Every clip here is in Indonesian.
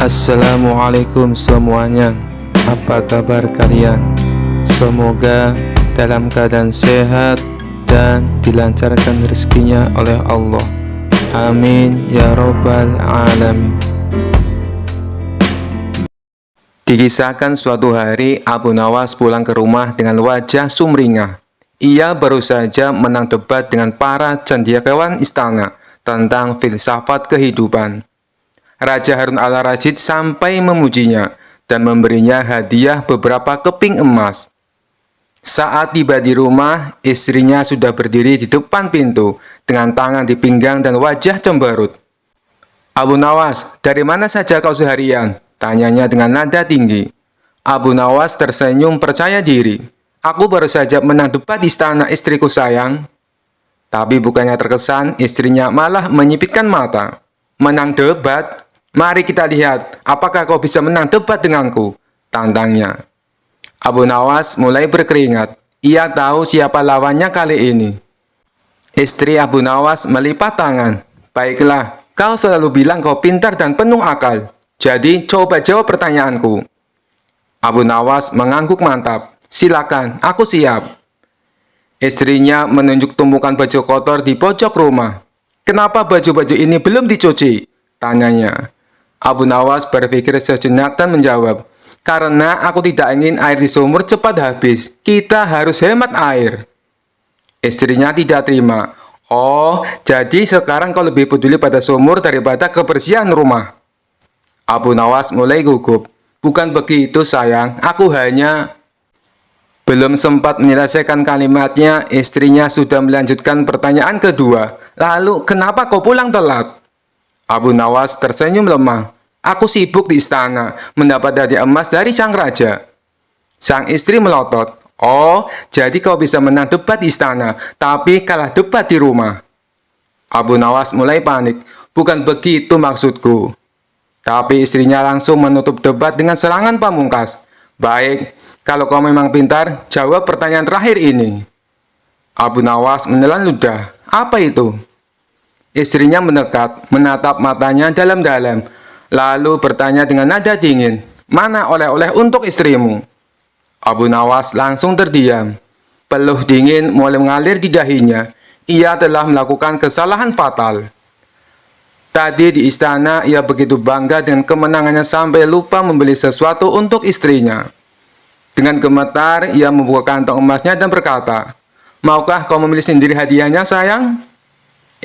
Assalamualaikum semuanya. Apa kabar kalian? Semoga dalam keadaan sehat dan dilancarkan rezekinya oleh Allah. Amin ya robbal alamin. Dikisahkan suatu hari Abu Nawas pulang ke rumah dengan wajah sumringah. Ia baru saja menang debat dengan para cendekiawan istana tentang filsafat kehidupan. Raja Harun al-Rashid sampai memujinya dan memberinya hadiah beberapa keping emas. Saat tiba di rumah, istrinya sudah berdiri di depan pintu dengan tangan di pinggang dan wajah cemberut. "Abu Nawas, dari mana saja kau seharian?" tanyanya dengan nada tinggi. Abu Nawas tersenyum percaya diri. "Aku baru saja menang debat di istana istriku sayang." Tapi bukannya terkesan, istrinya malah menyipitkan mata. "Menang debat? Mari kita lihat, apakah kau bisa menang debat denganku?" tantangnya. Abu Nawas mulai berkeringat. Ia tahu siapa lawannya kali ini. Istri Abu Nawas melipat tangan. "Baiklah, kau selalu bilang kau pintar dan penuh akal. Jadi, coba jawab pertanyaanku." Abu Nawas mengangguk mantap. "Silakan, aku siap." Istrinya menunjuk tumpukan baju kotor di pojok rumah. "Kenapa baju-baju ini belum dicuci?" tanyanya. Abu Nawas berpikir sejenak dan menjawab, "Karena aku tidak ingin air di sumur cepat habis. Kita harus hemat air." Istrinya tidak terima. "Oh, jadi sekarang kau lebih peduli pada sumur daripada kebersihan rumah?" Abu Nawas mulai gugup. "Bukan begitu sayang, aku hanya..." Belum sempat menyelesaikan kalimatnya, istrinya sudah melanjutkan pertanyaan kedua. "Lalu, kenapa kau pulang telat?" Abu Nawas tersenyum lemah. "Aku sibuk di istana, mendapat hadiah emas dari sang raja." Sang istri melotot. "Oh, jadi kau bisa menang debat di istana, tapi kalah debat di rumah." Abu Nawas mulai panik. "Bukan begitu maksudku." Tapi istrinya langsung menutup debat dengan serangan pamungkas. "Baik, kalau kau memang pintar, jawab pertanyaan terakhir ini." Abu Nawas menelan ludah. "Apa itu?" Istrinya mendekat, menatap matanya dalam-dalam, lalu bertanya dengan nada dingin, "Mana oleh-oleh untuk istrimu?" Abu Nawas langsung terdiam. Peluh dingin mulai mengalir di dahinya. Ia telah melakukan kesalahan fatal. Tadi di istana, ia begitu bangga dengan kemenangannya sampai lupa membeli sesuatu untuk istrinya. Dengan gemetar, ia membuka kantong emasnya dan berkata, "Maukah kau memilih sendiri hadiahnya, sayang?"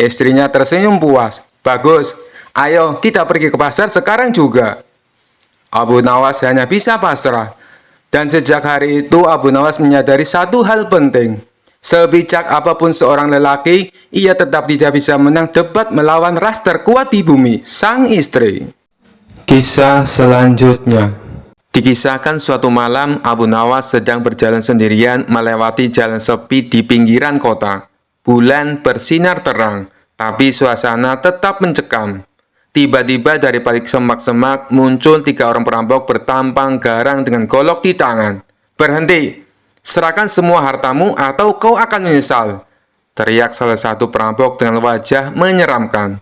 Istrinya tersenyum puas. "Bagus, ayo kita pergi ke pasar sekarang juga." Abu Nawas hanya bisa pasrah. Dan sejak hari itu Abu Nawas menyadari satu hal penting. Sebijak apapun seorang lelaki, ia tetap tidak bisa menang debat melawan ras terkuat di bumi, sang istri. Kisah selanjutnya. Dikisahkan suatu malam, Abu Nawas sedang berjalan sendirian melewati jalan sepi di pinggiran kota. Bulan bersinar terang, tapi suasana tetap mencekam. Tiba-tiba dari balik semak-semak muncul 3 orang perampok bertampang garang dengan golok di tangan. "Berhenti! Serahkan semua hartamu atau kau akan menyesal!" teriak salah satu perampok dengan wajah menyeramkan.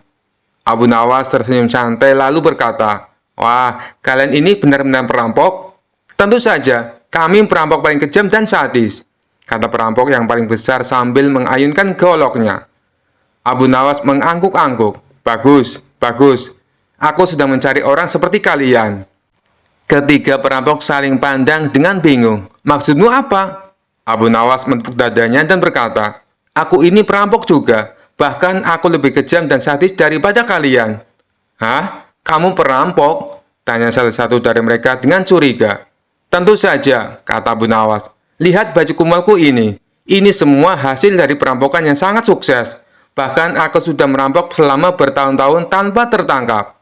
Abu Nawas tersenyum santai lalu berkata, "Wah, kalian ini benar-benar perampok?" "Tentu saja, kami perampok paling kejam dan sadis," kata perampok yang paling besar sambil mengayunkan goloknya. Abu Nawas mengangguk-angguk. "Bagus, bagus. Aku sedang mencari orang seperti kalian." Ketiga perampok saling pandang dengan bingung. "Maksudmu apa?" Abu Nawas menepuk dadanya dan berkata, "Aku ini perampok juga. Bahkan aku lebih kejam dan sadis daripada kalian." "Hah? Kamu perampok?" tanya salah satu dari mereka dengan curiga. "Tentu saja," kata Abu Nawas. "Lihat baju kumalku ini. Ini semua hasil dari perampokan yang sangat sukses. Bahkan aku sudah merampok selama bertahun-tahun tanpa tertangkap."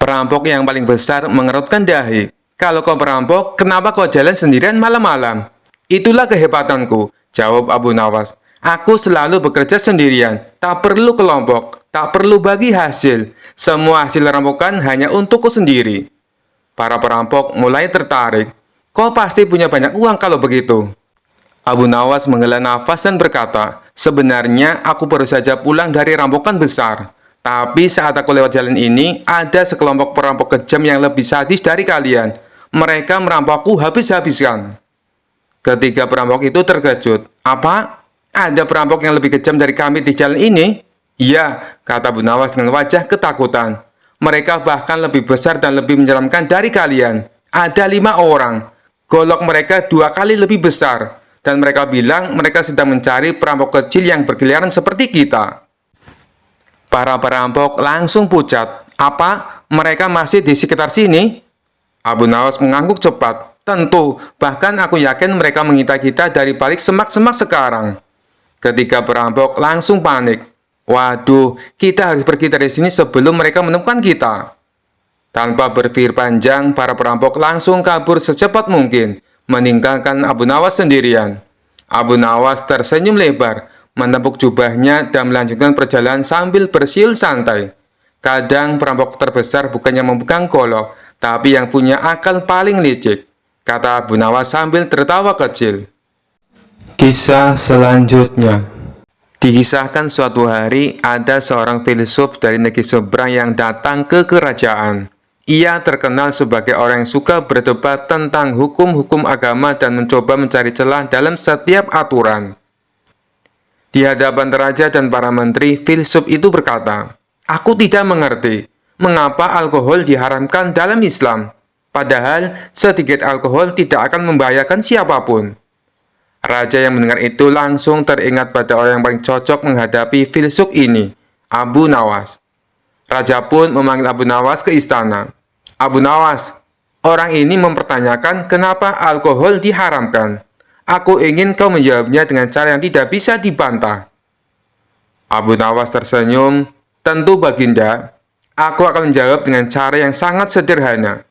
Perampok yang paling besar mengerutkan dahi. "Kalau kau perampok, kenapa kau jalan sendirian malam-malam?" "Itulah kehebatanku," jawab Abu Nawas. "Aku selalu bekerja sendirian, tak perlu kelompok, tak perlu bagi hasil. Semua hasil rampokan hanya untukku sendiri." Para perampok mulai tertarik. "Kau pasti punya banyak uang kalau begitu." Abu Nawas menghela nafas dan berkata, "Sebenarnya aku baru saja pulang dari rampokan besar. Tapi saat aku lewat jalan ini, ada sekelompok perampok kejam yang lebih sadis dari kalian. Mereka merampokku habis-habisan. Ketiga perampok itu terkejut. Apa? Ada perampok yang lebih kejam dari kami di jalan ini? Iya, kata Bu Nawas dengan wajah ketakutan. Mereka bahkan lebih besar dan lebih menyeramkan dari kalian. Ada 5 orang. Golok mereka 2 kali lebih besar. Dan mereka bilang mereka sedang mencari perampok kecil yang berkeliaran seperti kita. Para perampok langsung pucat. Apa? Mereka masih di sekitar sini? Abu Nawas mengangguk cepat. Tentu, bahkan aku yakin mereka mengintai kita dari balik semak-semak sekarang. Ketiga perampok langsung panik. Waduh, kita harus pergi dari sini sebelum mereka menemukan kita. Tanpa berpikir panjang, para perampok langsung kabur secepat mungkin, meninggalkan Abu Nawas sendirian. Abu Nawas tersenyum lebar, menepuk jubahnya dan melanjutkan perjalanan sambil bersiul santai. Kadang perampok terbesar bukannya memegang golok, tapi yang punya akal paling licik, kata Abu Nawas sambil tertawa kecil. Kisah selanjutnya. Dikisahkan suatu hari ada seorang filsuf dari negeri seberang yang datang ke kerajaan. Ia terkenal sebagai orang yang suka berdebat tentang hukum-hukum agama dan mencoba mencari celah dalam setiap aturan. Di hadapan raja dan para menteri, filsuf itu berkata, "Aku tidak mengerti mengapa alkohol diharamkan dalam Islam, padahal sedikit alkohol tidak akan membahayakan siapapun." Raja yang mendengar itu langsung teringat pada orang yang paling cocok menghadapi filsuf ini, Abu Nawas. Raja pun memanggil Abu Nawas ke istana. "Abu Nawas, orang ini mempertanyakan kenapa alkohol diharamkan. Aku ingin kau menjawabnya dengan cara yang tidak bisa dibantah." Abu Nawas tersenyum. "Tentu Baginda, aku akan menjawab dengan cara yang sangat sederhana."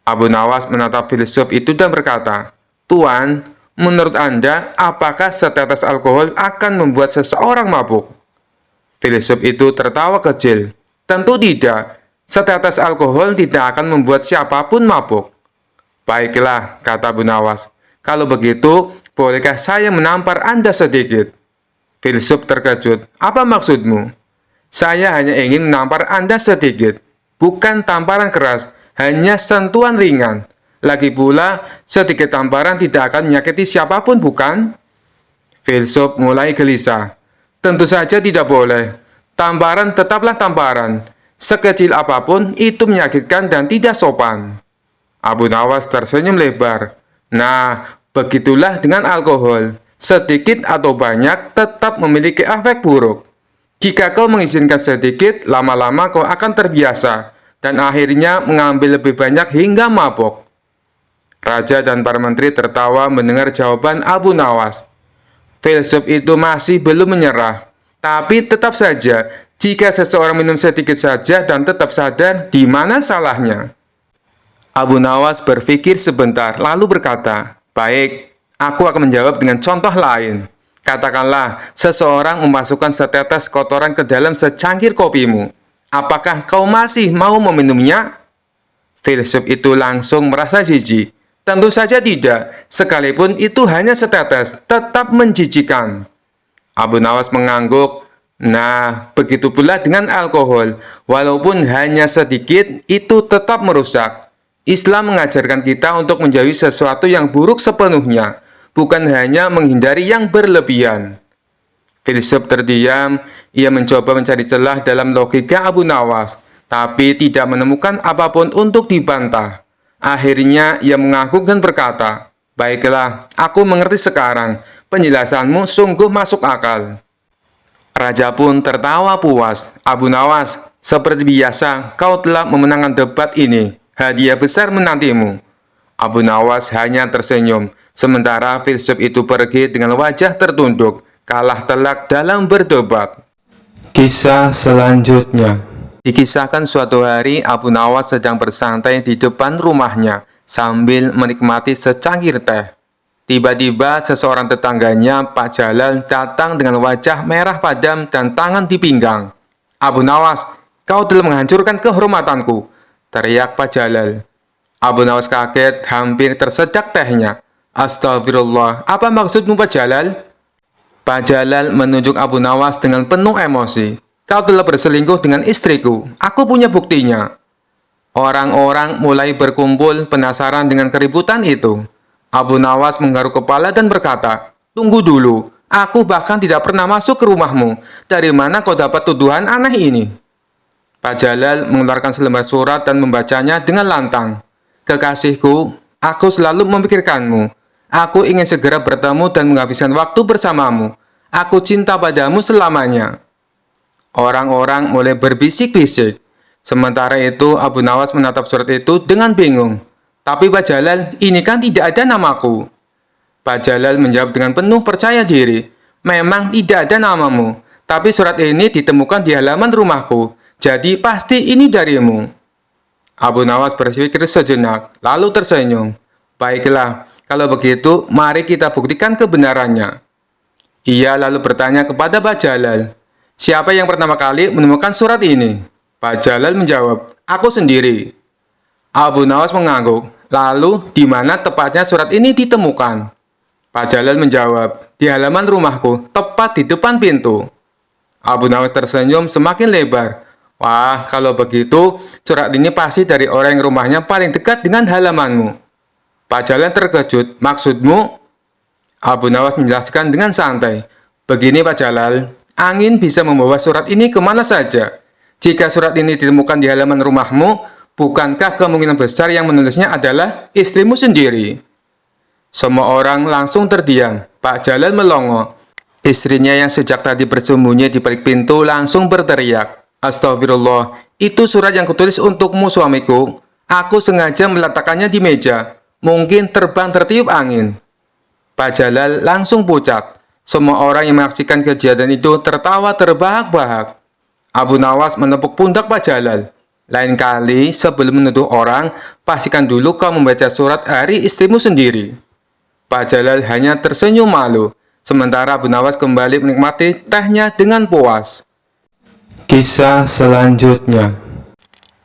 Abu Nawas menatap filsuf itu dan berkata, "Tuan, menurut Anda, apakah setetes alkohol akan membuat seseorang mabuk?" Filsuf itu tertawa kecil. "Tentu tidak. Setetes alkohol tidak akan membuat siapapun mabuk." "Baiklah," kata Abu Nawas. "Kalau begitu, bolehkah saya menampar Anda sedikit?" Filsuf terkejut. "Apa maksudmu?" "Saya hanya ingin menampar Anda sedikit. Bukan tamparan keras, hanya sentuhan ringan. Lagi pula, sedikit tamparan tidak akan menyakiti siapapun, bukan?" Filsuf mulai gelisah. "Tentu saja tidak boleh. Tamparan tetaplah tamparan. Sekecil apapun, itu menyakitkan dan tidak sopan." Abu Nawas tersenyum lebar. "Nah, begitulah dengan alkohol. Sedikit atau banyak tetap memiliki efek buruk. Jika kau mengizinkan sedikit, lama-lama kau akan terbiasa dan akhirnya mengambil lebih banyak hingga mabuk." Raja dan para menteri tertawa mendengar jawaban Abu Nawas. Filsuf itu masih belum menyerah. Tapi tetap saja, jika seseorang minum sedikit saja dan tetap sadar, di mana salahnya? Abu Nawas berpikir sebentar, lalu berkata, "Baik, aku akan menjawab dengan contoh lain. Katakanlah, seseorang memasukkan setetes kotoran ke dalam secangkir kopimu. Apakah kau masih mau meminumnya?" Filsuf itu langsung merasa jijik. "Tentu saja tidak, sekalipun itu hanya setetes, tetap menjijikan." Abu Nawas mengangguk. "Nah, begitu pula dengan alkohol. Walaupun hanya sedikit, itu tetap merusak. Islam mengajarkan kita untuk menjauhi sesuatu yang buruk sepenuhnya, bukan hanya menghindari yang berlebihan." Filsuf terdiam. Ia mencoba mencari celah dalam logika Abu Nawas, tapi tidak menemukan apapun untuk dibantah. Akhirnya ia mengangguk dan berkata, "Baiklah, aku mengerti sekarang. Penjelasanmu sungguh masuk akal." Raja pun tertawa puas. "Abu Nawas, seperti biasa, kau telah memenangkan debat ini. Hadiah besar menantimu." Abu Nawas hanya tersenyum, sementara filsuf itu pergi dengan wajah tertunduk, kalah telak dalam berdebat. Kisah selanjutnya. Dikisahkan suatu hari Abu Nawas sedang bersantai di depan rumahnya sambil menikmati secangkir teh. Tiba-tiba seseorang tetangganya, Pak Jalal, datang dengan wajah merah padam dan tangan di pinggang. "Abu Nawas, kau telah menghancurkan kehormatanku," teriak Pak Jalal. Abu Nawas kaget, hampir tersedak tehnya. "Astagfirullah, apa maksudmu Pak Jalal?" Pak Jalal menunjuk Abu Nawas dengan penuh emosi. Kau telah berselingkuh dengan istriku. Aku punya buktinya. Orang-orang mulai berkumpul penasaran dengan keributan itu. Abu Nawas menggaruk kepala dan berkata, "Tunggu dulu, aku bahkan tidak pernah masuk ke rumahmu. Dari mana kau dapat tuduhan aneh ini?" Pak Jalal mengeluarkan selembar surat dan membacanya dengan lantang. "Kekasihku, aku selalu memikirkanmu. Aku ingin segera bertemu dan menghabiskan waktu bersamamu. Aku cinta padamu selamanya." Orang-orang mulai berbisik-bisik. Sementara itu, Abu Nawas menatap surat itu dengan bingung. "Tapi Pak Jalal, ini kan tidak ada namaku." Pak Jalal menjawab dengan penuh percaya diri. "Memang tidak ada namamu, tapi surat ini ditemukan di halaman rumahku. Jadi pasti ini darimu." Abu Nawas berpikir sejenak, lalu tersenyum. "Baiklah, kalau begitu, mari kita buktikan kebenarannya." Ia lalu bertanya kepada Pak Jalal, "Siapa yang pertama kali menemukan surat ini?" Pak Jalal menjawab, "Aku sendiri." Abu Nawas mengangguk. "Lalu, di mana tepatnya surat ini ditemukan?" Pak Jalal menjawab, "Di halaman rumahku, tepat di depan pintu." Abu Nawas tersenyum semakin lebar. "Wah, kalau begitu, surat ini pasti dari orang yang rumahnya paling dekat dengan halamanmu." Pak Jalal terkejut. "Maksudmu?" Abu Nawas menjelaskan dengan santai. "Begini Pak Jalal, angin bisa membawa surat ini kemana saja. Jika surat ini ditemukan di halaman rumahmu, bukankah kemungkinan besar yang menulisnya adalah istrimu sendiri?" Semua orang langsung terdiam. Pak Jalal melongo. Istrinya yang sejak tadi bersembunyi di balik pintu langsung berteriak, "Astagfirullah, itu surat yang kutulis untukmu suamiku. Aku sengaja meletakkannya di meja. Mungkin terbang tertiup angin." Pak Jalal langsung pucat. Semua orang yang menyaksikan kejadian itu tertawa terbahak-bahak. Abu Nawas menepuk pundak Pak Jalal. "Lain kali, sebelum menuduh orang, pastikan dulu kau membaca surat dari istrimu sendiri." Pak Jalal hanya tersenyum malu. Sementara Abu Nawas kembali menikmati tehnya dengan puas. Kisah selanjutnya.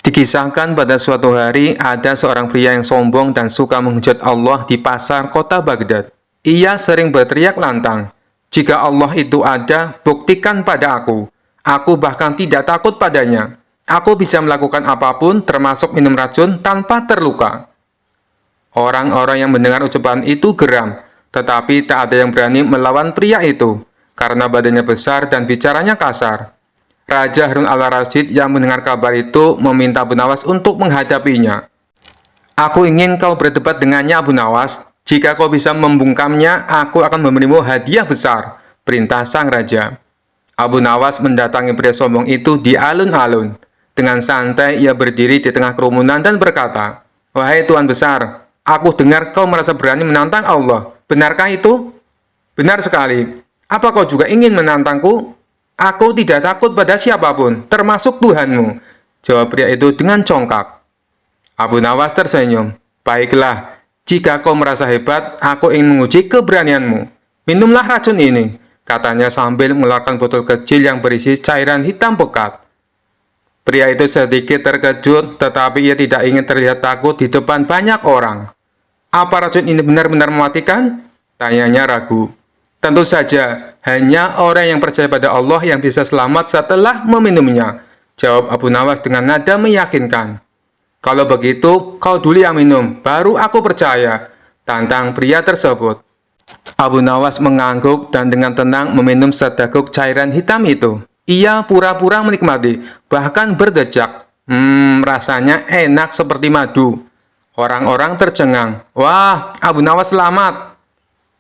Dikisahkan pada suatu hari, ada seorang pria yang sombong dan suka menghujat Allah di pasar kota Baghdad. Ia sering berteriak lantang, "Jika Allah itu ada, buktikan pada aku. Aku bahkan tidak takut padanya. Aku bisa melakukan apapun, termasuk minum racun, tanpa terluka." Orang-orang yang mendengar ucapan itu geram, tetapi tak ada yang berani melawan pria itu, karena badannya besar dan bicaranya kasar. Raja Harun al-Rasyid yang mendengar kabar itu meminta Abu Nawas untuk menghadapinya. "Aku ingin kau berdebat dengannya, Abu Nawas. Jika kau bisa membungkamnya, aku akan memberimu hadiah besar," perintah sang raja. Abu Nawas mendatangi pria sombong itu di alun-alun. Dengan santai ia berdiri di tengah kerumunan dan berkata, "Wahai Tuan Besar, aku dengar kau merasa berani menantang Allah. Benarkah itu?" "Benar sekali. Apa kau juga ingin menantangku?" "Aku tidak takut pada siapapun, termasuk Tuhanmu," jawab pria itu dengan congkak. Abu Nawas tersenyum. "Baiklah, jika kau merasa hebat, aku ingin menguji keberanianmu. Minumlah racun ini," katanya sambil mengeluarkan botol kecil yang berisi cairan hitam pekat. Pria itu sedikit terkejut, tetapi ia tidak ingin terlihat takut di depan banyak orang. "Apa racun ini benar-benar mematikan?" tanyanya ragu. "Tentu saja, hanya orang yang percaya pada Allah yang bisa selamat setelah meminumnya," jawab Abu Nawas dengan nada meyakinkan. "Kalau begitu, kau dulu yang minum, baru aku percaya," tantang pria tersebut. Abu Nawas mengangguk dan dengan tenang meminum seteguk cairan hitam itu. Ia pura-pura menikmati, bahkan berdecak. Rasanya enak seperti madu. Orang-orang tercengang. "Wah, Abu Nawas selamat."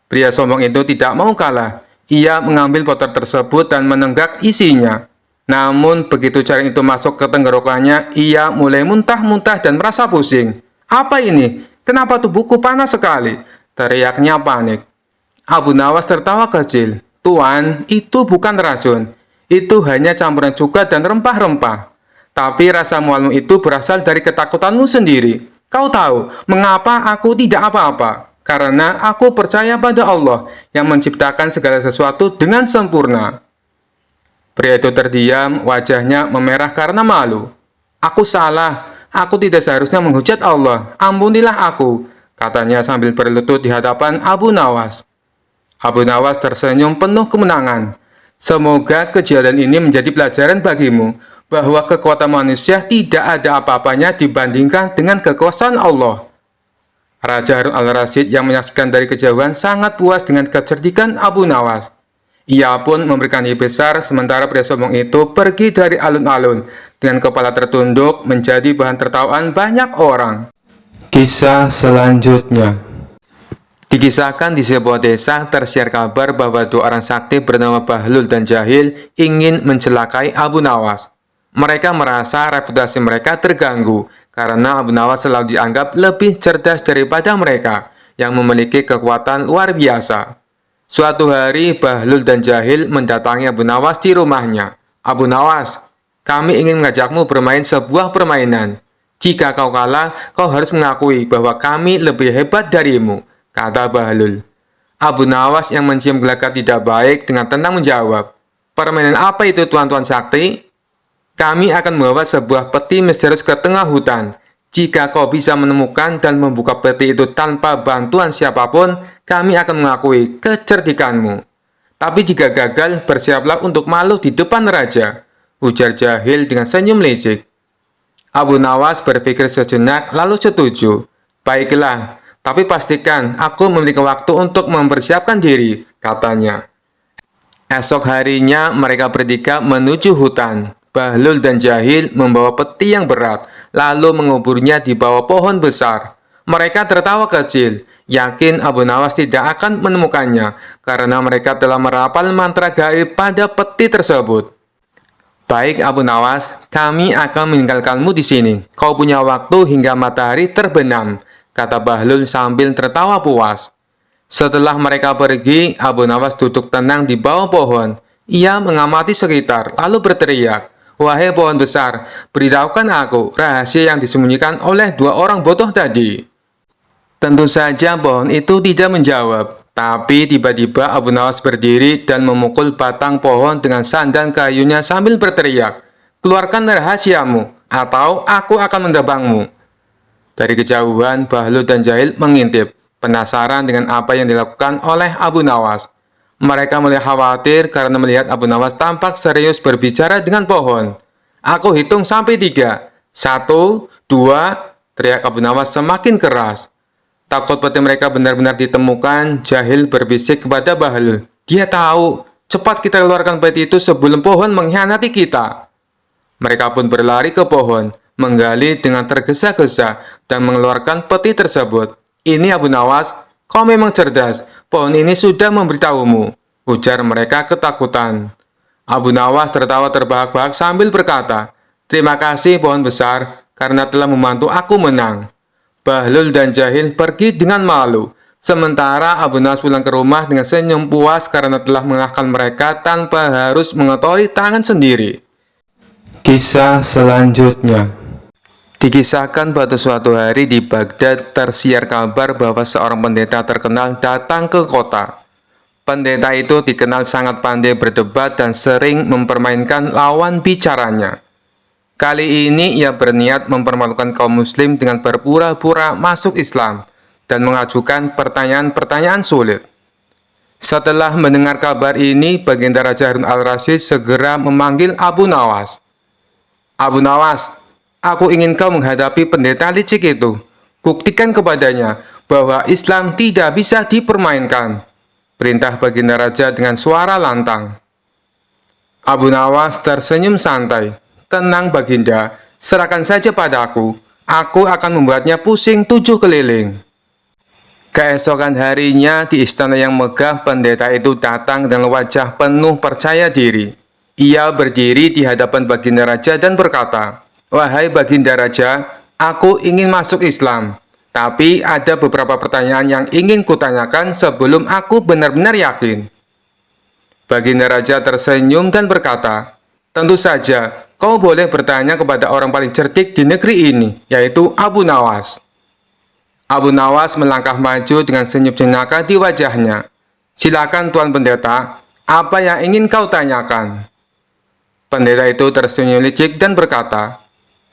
Pria sombong itu tidak mau kalah. Ia mengambil botol tersebut dan menenggak isinya. Namun, begitu cairan itu masuk ke tenggorokannya, ia mulai muntah-muntah dan merasa pusing. "Apa ini? Kenapa tubuhku panas sekali?" teriaknya panik. Abu Nawas tertawa kecil. "Tuan, itu bukan racun. Itu hanya campuran cuka dan rempah-rempah. Tapi rasa mualmu itu berasal dari ketakutanmu sendiri. Kau tahu mengapa aku tidak apa-apa? Karena aku percaya pada Allah yang menciptakan segala sesuatu dengan sempurna." Pria itu terdiam, wajahnya memerah karena malu. "Aku salah. Aku tidak seharusnya menghujat Allah. Ampunilah aku," katanya sambil berlutut di hadapan Abu Nawas. Abu Nawas tersenyum penuh kemenangan. Semoga kejadian ini menjadi pelajaran bagimu bahwa kekuatan manusia tidak ada apa-apanya dibandingkan dengan kekuasaan Allah. Raja Harun al-Rasyid yang menyaksikan dari kejauhan sangat puas dengan kecerdikan Abu Nawas. Ia pun memberikan hadiah besar sementara pria sombong itu pergi dari alun-alun dengan kepala tertunduk menjadi bahan tertawaan banyak orang. Kisah selanjutnya. Dikisahkan di sebuah desa tersiar kabar bahwa dua orang sakti bernama Bahlul dan Jahil ingin mencelakai Abu Nawas. Mereka merasa reputasi mereka terganggu karena Abu Nawas selalu dianggap lebih cerdas daripada mereka yang memiliki kekuatan luar biasa. Suatu hari Bahlul dan Jahil mendatangi Abu Nawas di rumahnya. Abu Nawas, kami ingin mengajakmu bermain sebuah permainan. Jika kau kalah, kau harus mengakui bahwa kami lebih hebat darimu, kata Bahlul. Abu Nawas yang mencium gelagat tidak baik dengan tenang menjawab, permainan apa itu tuan-tuan sakti? Kami akan membawa sebuah peti misterius ke tengah hutan. Jika kau bisa menemukan dan membuka peti itu tanpa bantuan siapapun, kami akan mengakui kecerdikanmu. Tapi jika gagal, bersiaplah untuk malu di depan raja, ujar Jahil dengan senyum licik. Abu Nawas berpikir sejenak lalu setuju. Baiklah, tapi pastikan aku memiliki waktu untuk mempersiapkan diri, katanya. Esok harinya mereka bertiga menuju hutan. Bahlul dan Jahil membawa peti yang berat, lalu menguburnya di bawah pohon besar. Mereka tertawa kecil, yakin Abu Nawas tidak akan menemukannya, karena mereka telah merapal mantra gaib pada peti tersebut. Baik Abu Nawas, kami akan meninggalkanmu di sini. Kau punya waktu hingga matahari terbenam, kata Bahlul sambil tertawa puas. Setelah mereka pergi, Abu Nawas duduk tenang di bawah pohon. Ia mengamati sekitar, lalu berteriak, wahai pohon besar, beritahukan aku rahasia yang disembunyikan oleh dua orang bodoh tadi. Tentu saja pohon itu tidak menjawab, tapi tiba-tiba Abu Nawas berdiri dan memukul batang pohon dengan sandal kayunya sambil berteriak, keluarkan rahasiamu, atau aku akan mendebangmu. Dari kejauhan, Bahlul dan Jahil mengintip, penasaran dengan apa yang dilakukan oleh Abu Nawas. Mereka mulai khawatir karena melihat Abu Nawas tampak serius berbicara dengan pohon. Aku hitung sampai 3. 1, 2, teriak Abu Nawas semakin keras. Takut peti mereka benar-benar ditemukan, Jahil berbisik kepada Bahlul. Dia tahu, cepat kita keluarkan peti itu sebelum pohon mengkhianati kita. Mereka pun berlari ke pohon, menggali dengan tergesa-gesa dan mengeluarkan peti tersebut. Ini Abu Nawas, kau memang cerdas. Pohon ini sudah memberitahumu, ujar mereka ketakutan. Abu Nawas tertawa terbahak-bahak sambil berkata, terima kasih pohon besar karena telah membantu aku menang. Bahlul dan Jahil pergi dengan malu, sementara Abu Nawas pulang ke rumah dengan senyum puas karena telah mengalahkan mereka tanpa harus mengotori tangan sendiri. Kisah selanjutnya. Dikisahkan pada suatu hari di Baghdad tersiar kabar bahwa seorang pendeta terkenal datang ke kota. Pendeta itu dikenal sangat pandai berdebat dan sering mempermainkan lawan bicaranya. Kali ini ia berniat mempermalukan kaum muslim dengan berpura-pura masuk Islam dan mengajukan pertanyaan-pertanyaan sulit. Setelah mendengar kabar ini, Baginda Raja Harun al-Rasyid segera memanggil Abu Nawas. Abu Nawas, aku ingin kau menghadapi pendeta licik itu. Buktikan kepadanya bahwa Islam tidak bisa dipermainkan. Perintah Baginda Raja dengan suara lantang. Abu Nawas tersenyum santai. Tenang Baginda, serahkan saja padaku. Aku akan membuatnya pusing 7 keliling. Keesokan harinya di istana yang megah, pendeta itu datang dengan wajah penuh percaya diri. Ia berdiri di hadapan Baginda Raja dan berkata, wahai Baginda Raja, aku ingin masuk Islam. Tapi ada beberapa pertanyaan yang ingin kutanyakan sebelum aku benar-benar yakin. Baginda Raja tersenyum dan berkata, tentu saja, kau boleh bertanya kepada orang paling cerdik di negeri ini, yaitu Abu Nawas. Abu Nawas melangkah maju dengan senyum jenaka di wajahnya. Silakan Tuan Pendeta, apa yang ingin kau tanyakan? Pendeta itu tersenyum licik dan berkata,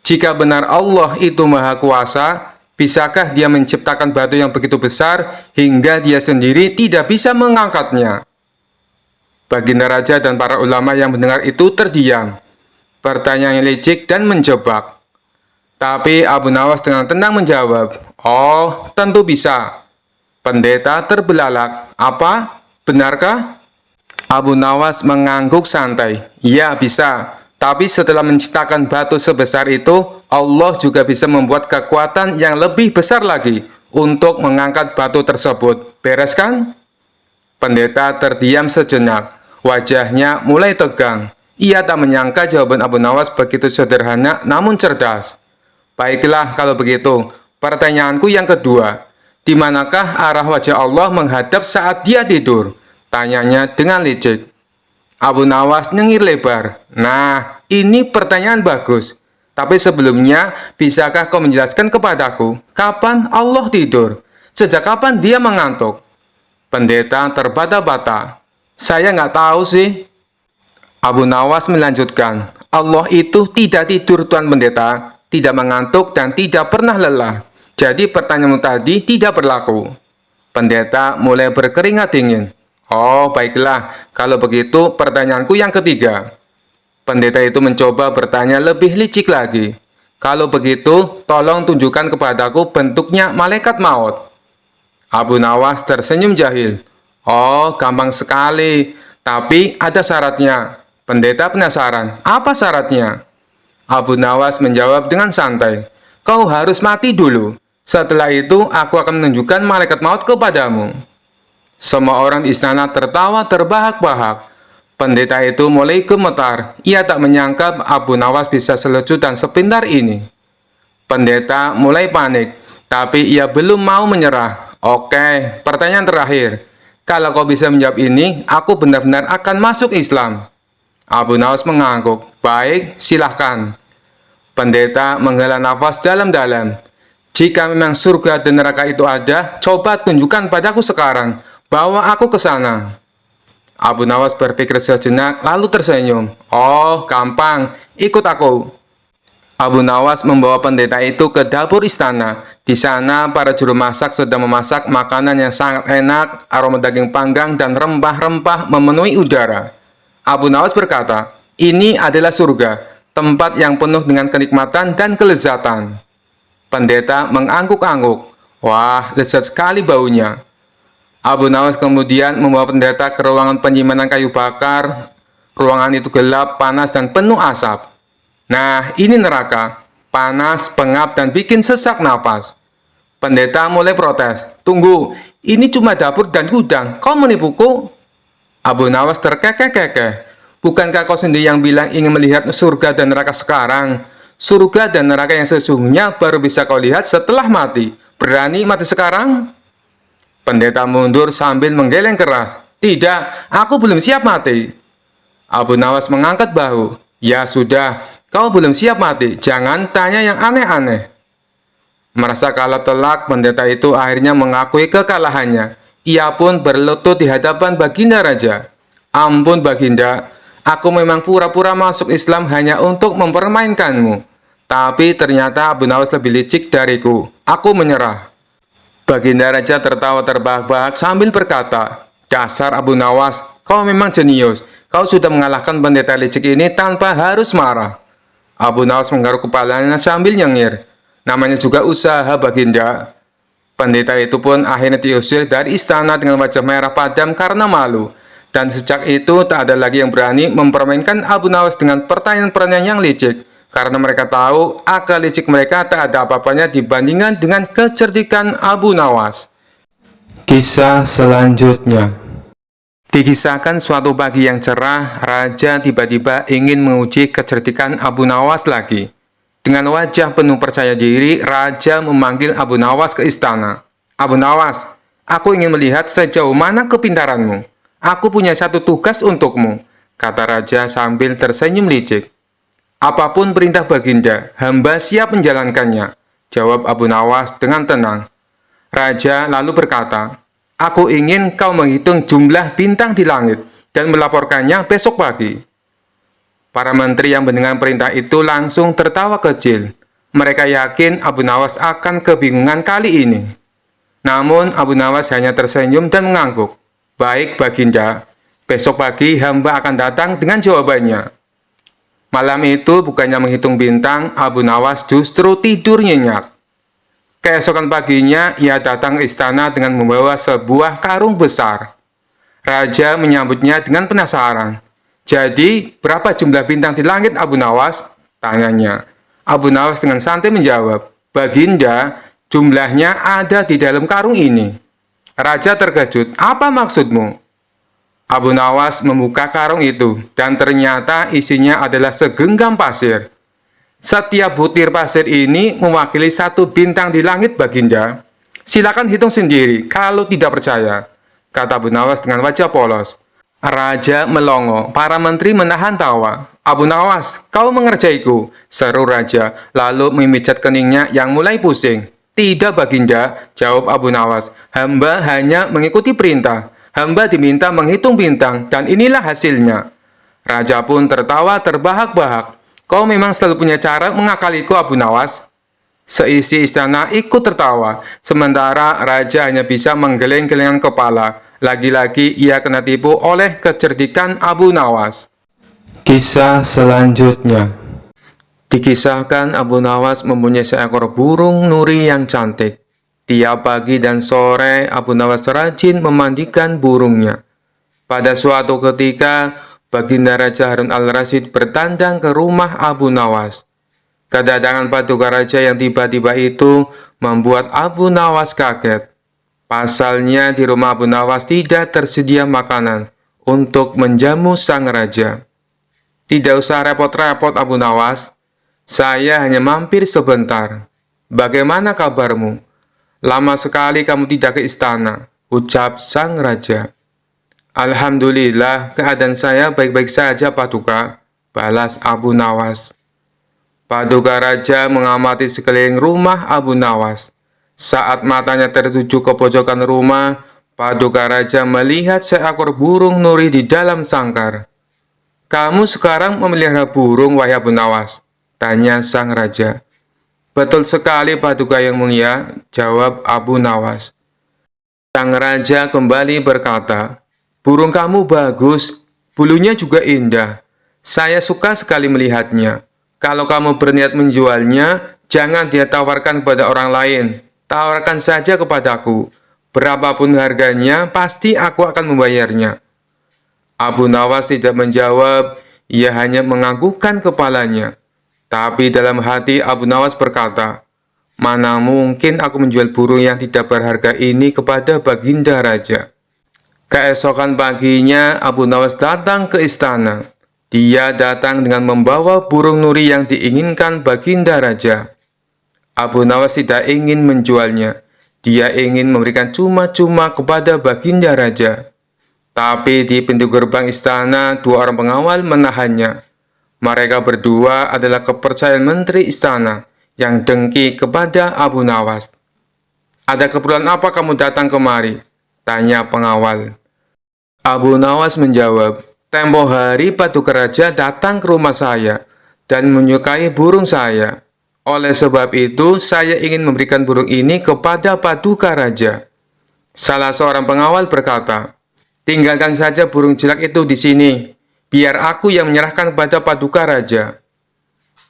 jika benar Allah itu Maha Kuasa, bisakah Dia menciptakan batu yang begitu besar hingga Dia sendiri tidak bisa mengangkatnya? Baginda raja dan para ulama yang mendengar itu terdiam. Pertanyaan yang licik dan menjebak. Tapi Abu Nawas dengan tenang menjawab, "Oh, tentu bisa." Pendeta terbelalak, "Apa? Benarkah?" Abu Nawas mengangguk santai, "Ya, bisa. Tapi setelah menciptakan batu sebesar itu, Allah juga bisa membuat kekuatan yang lebih besar lagi untuk mengangkat batu tersebut. Beres kan?" Pendeta terdiam sejenak. Wajahnya mulai tegang. Ia tak menyangka jawaban Abu Nawas begitu sederhana namun cerdas. "Baiklah kalau begitu. Pertanyaanku yang kedua. Di manakah arah wajah Allah menghadap saat dia tidur?" Tanyanya dengan licik. Abu Nawas nyengir lebar. "Nah, ini pertanyaan bagus. Tapi sebelumnya, bisakah kau menjelaskan kepadaku kapan Allah tidur? Sejak kapan dia mengantuk?" Pendeta terbata-bata. "Saya nggak tahu sih." Abu Nawas melanjutkan, "Allah itu tidak tidur, Tuan Pendeta, tidak mengantuk dan tidak pernah lelah. Jadi pertanyaanmu tadi tidak berlaku." Pendeta mulai berkeringat dingin. "Oh, baiklah. Kalau begitu, pertanyaanku yang ketiga." Pendeta itu mencoba bertanya lebih licik lagi. "Kalau begitu, tolong tunjukkan kepadaku bentuknya malaikat maut." Abu Nawas tersenyum jahil. "Oh, gampang sekali. Tapi ada syaratnya." Pendeta penasaran. "Apa syaratnya?" Abu Nawas menjawab dengan santai. "Kau harus mati dulu. Setelah itu, aku akan menunjukkan malaikat maut kepadamu." Semua orang di istana tertawa terbahak-bahak. Pendeta itu mulai gemetar. Ia tak menyangka Abu Nawas bisa selucu dan sepintar ini. Pendeta mulai panik, tapi ia belum mau menyerah. "Oke, pertanyaan terakhir. Kalau kau bisa menjawab ini, aku benar-benar akan masuk Islam." Abu Nawas mengangguk. "Baik, silahkan." Pendeta menghela nafas dalam-dalam. "Jika memang surga dan neraka itu ada, coba tunjukkan padaku sekarang. Bawa aku ke sana." Abu Nawas berpikir sejenak, lalu tersenyum. "Oh, gampang. Ikut aku." Abu Nawas membawa pendeta itu ke dapur istana. Di sana, para juru masak sedang memasak makanan yang sangat enak, aroma daging panggang dan rempah-rempah memenuhi udara. Abu Nawas berkata, "Ini adalah surga, tempat yang penuh dengan kenikmatan dan kelezatan." Pendeta mengangguk-angguk. "Wah, lezat sekali baunya." Abu Nawas kemudian membawa pendeta ke ruangan penyimpanan kayu bakar. Ruangan itu gelap, panas, dan penuh asap. "Nah, ini neraka. Panas, pengap, dan bikin sesak napas." Pendeta mulai protes. "Tunggu, ini cuma dapur dan gudang. Kau menipuku?" Abu Nawas terkekeh-kekeh. "Bukankah kau sendiri yang bilang ingin melihat surga dan neraka sekarang? Surga dan neraka yang sesungguhnya baru bisa kau lihat setelah mati. Berani mati sekarang?" Pendeta mundur sambil menggeleng keras. "Tidak, aku belum siap mati." Abu Nawas mengangkat bahu. "Ya sudah, kau belum siap mati. Jangan tanya yang aneh-aneh." Merasa kalah telak, pendeta itu akhirnya mengakui kekalahannya. Ia pun berlutut di hadapan Baginda Raja. "Ampun Baginda, aku memang pura-pura masuk Islam hanya untuk mempermainkanmu. Tapi ternyata Abu Nawas lebih licik dariku. Aku menyerah." Baginda Raja tertawa terbahak-bahak sambil berkata, "Dasar Abu Nawas, kau memang jenius. Kau sudah mengalahkan pendeta licik ini tanpa harus marah." Abu Nawas menggaruk kepalanya sambil nyengir. "Namanya juga usaha, Baginda." Pendeta itu pun akhirnya diusir dari istana dengan wajah merah padam karena malu. Dan sejak itu tak ada lagi yang berani mempermainkan Abu Nawas dengan pertanyaan-pertanyaan yang licik. Karena mereka tahu akal licik mereka tak ada apa-apanya dibandingkan dengan kecerdikan Abu Nawas. Kisah selanjutnya. Dikisahkan suatu pagi yang cerah, raja tiba-tiba ingin menguji kecerdikan Abu Nawas lagi. Dengan wajah penuh percaya diri, raja memanggil Abu Nawas ke istana. "Abu Nawas, aku ingin melihat sejauh mana kepintaranmu. Aku punya satu tugas untukmu," kata raja sambil tersenyum licik. "Apapun perintah Baginda, hamba siap menjalankannya," jawab Abu Nawas dengan tenang. Raja lalu berkata, "Aku ingin kau menghitung jumlah bintang di langit dan melaporkannya besok pagi." Para menteri yang mendengar perintah itu langsung tertawa kecil. Mereka yakin Abu Nawas akan kebingungan kali ini. Namun Abu Nawas hanya tersenyum dan mengangguk. "Baik Baginda, Besok pagi hamba akan datang dengan jawabannya. Malam itu bukannya menghitung bintang, Abu Nawas justru tidur nyenyak. Keesokan paginya, ia datang ke istana dengan membawa sebuah karung besar. Raja menyambutnya dengan penasaran. "Jadi, berapa jumlah bintang di langit, Abu Nawas?" tanyanya. Abu Nawas dengan santai menjawab, "Baginda, jumlahnya ada di dalam karung ini." Raja terkejut, "Apa maksudmu?" Abu Nawas membuka karung itu, dan ternyata isinya adalah segenggam pasir. "Setiap butir pasir ini mewakili satu bintang di langit, Baginda. Silakan hitung sendiri kalau tidak percaya," kata Abu Nawas dengan wajah polos. Raja melongo, para menteri menahan tawa. "Abu Nawas, kau mengerjaiku," seru Raja, lalu memijat keningnya yang mulai pusing. "Tidak, Baginda," jawab Abu Nawas. "Hamba hanya mengikuti perintah. Hamba diminta menghitung bintang, dan inilah hasilnya." Raja pun tertawa terbahak-bahak. "Kau memang selalu punya cara mengakaliku, Abu Nawas." Seisi istana ikut tertawa, sementara Raja hanya bisa menggeleng-gelengkan kepala. Lagi-lagi ia kena tipu oleh kecerdikan Abu Nawas. Kisah selanjutnya. Dikisahkan Abu Nawas mempunyai seekor burung nuri yang cantik. Tiap pagi dan sore, Abu Nawas rajin memandikan burungnya. Pada suatu ketika, Baginda Raja Harun al-Rasyid bertandang ke rumah Abu Nawas. Kedatangan paduka raja yang tiba-tiba itu membuat Abu Nawas kaget. Pasalnya di rumah Abu Nawas tidak tersedia makanan untuk menjamu sang raja. "Tidak usah repot-repot, Abu Nawas. Saya hanya mampir sebentar. Bagaimana kabarmu? Lama sekali kamu tidak ke istana," ucap sang raja. "Alhamdulillah, keadaan saya baik-baik saja, Paduka," balas Abu Nawas. Paduka raja mengamati sekeliling rumah Abu Nawas. Saat matanya tertuju ke pojokan rumah, Paduka raja melihat seekor burung nuri di dalam sangkar. "Kamu sekarang memelihara burung, wahai Abu Nawas?" tanya sang raja. "Betul sekali, Paduka yang mulia," jawab Abu Nawas. Sang raja kembali berkata, "Burung kamu bagus, bulunya juga indah. Saya suka sekali melihatnya. Kalau kamu berniat menjualnya, jangan dia tawarkan kepada orang lain. Tawarkan saja kepadaku. Berapapun harganya, pasti aku akan membayarnya." Abu Nawas tidak menjawab, ia hanya menganggukkan kepalanya. Tapi dalam hati Abu Nawas berkata, "Mana mungkin aku menjual burung yang tidak berharga ini kepada Baginda Raja." Keesokan paginya, Abu Nawas datang ke istana. Dia datang dengan membawa burung nuri yang diinginkan Baginda Raja. Abu Nawas tidak ingin menjualnya. Dia ingin memberikan cuma-cuma kepada Baginda Raja. Tapi di pintu gerbang istana, dua orang pengawal menahannya. Mereka berdua adalah kepercayaan menteri istana yang dengki kepada Abu Nawas. "Ada keperluan apa kamu datang kemari?" tanya pengawal. Abu Nawas menjawab, "Tempo hari paduka raja datang ke rumah saya dan menyukai burung saya. Oleh sebab itu, saya ingin memberikan burung ini kepada paduka raja." Salah seorang pengawal berkata, "Tinggalkan saja burung jelek itu di sini. Biar aku yang menyerahkan kepada paduka raja."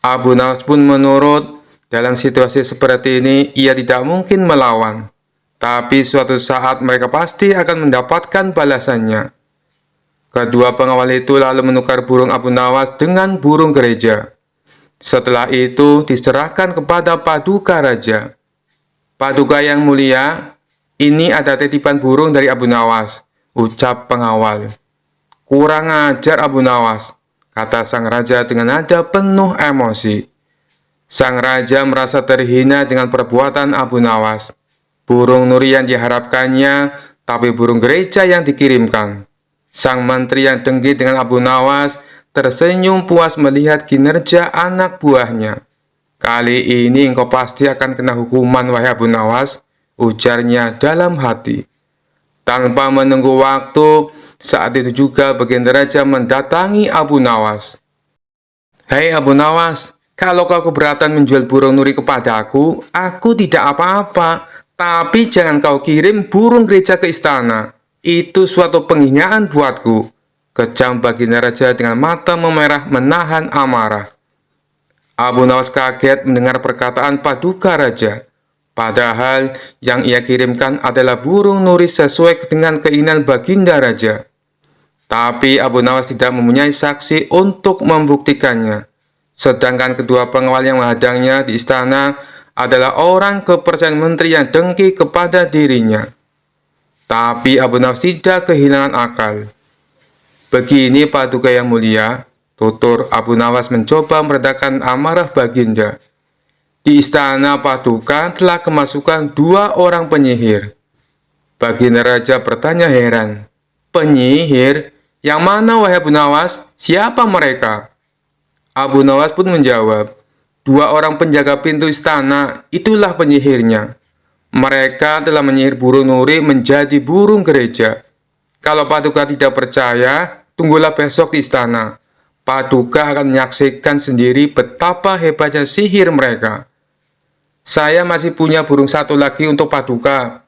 Abu Nawas pun menurut. Dalam situasi seperti ini, ia tidak mungkin melawan. Tapi suatu saat mereka pasti akan mendapatkan balasannya. Kedua pengawal itu lalu menukar burung Abu Nawas dengan burung gereja. Setelah itu diserahkan kepada paduka raja. "Paduka yang mulia, ini ada titipan burung dari Abu Nawas," ucap pengawal. "Kurang ajar Abu Nawas," kata sang raja dengan nada penuh emosi. Sang raja merasa terhina dengan perbuatan Abu Nawas. Burung nuri yang diharapkannya, tapi burung gereja yang dikirimkan. Sang menteri yang dengki dengan Abu Nawas tersenyum puas melihat kinerja anak buahnya. "Kali ini engkau pasti akan kena hukuman, wahai Abu Nawas," ujarnya dalam hati. Tanpa menunggu waktu, saat itu juga Baginda Raja mendatangi Abu Nawas. "Hei Abu Nawas, kalau kau keberatan menjual burung nuri kepadaku, aku tidak apa-apa. Tapi jangan kau kirim burung gereja ke istana. Itu suatu penghinaan buatku," Kejam baginda raja dengan mata memerah menahan amarah. Abu Nawas kaget mendengar perkataan paduka raja. Padahal yang ia kirimkan adalah burung nuri sesuai dengan keinginan baginda raja. Tapi Abu Nawas tidak mempunyai saksi untuk membuktikannya. Sedangkan kedua pengawal yang menghadangnya di istana adalah orang kepercayaan menteri yang dengki kepada dirinya. Tapi Abu Nawas tidak kehilangan akal. Begini paduka yang mulia, tutur Abu Nawas mencoba meredakan amarah baginda. Di istana paduka telah kemasukan 2 orang penyihir. Baginda raja bertanya heran. Penyihir? Yang mana wahai Abu Nawas? Siapa mereka? Abu Nawas pun menjawab, 2 orang penjaga pintu istana, itulah penyihirnya. Mereka telah menyihir burung nuri menjadi burung gereja. Kalau paduka tidak percaya, tunggulah besok di istana. Paduka akan menyaksikan sendiri betapa hebatnya sihir mereka. Saya masih punya burung satu lagi untuk paduka.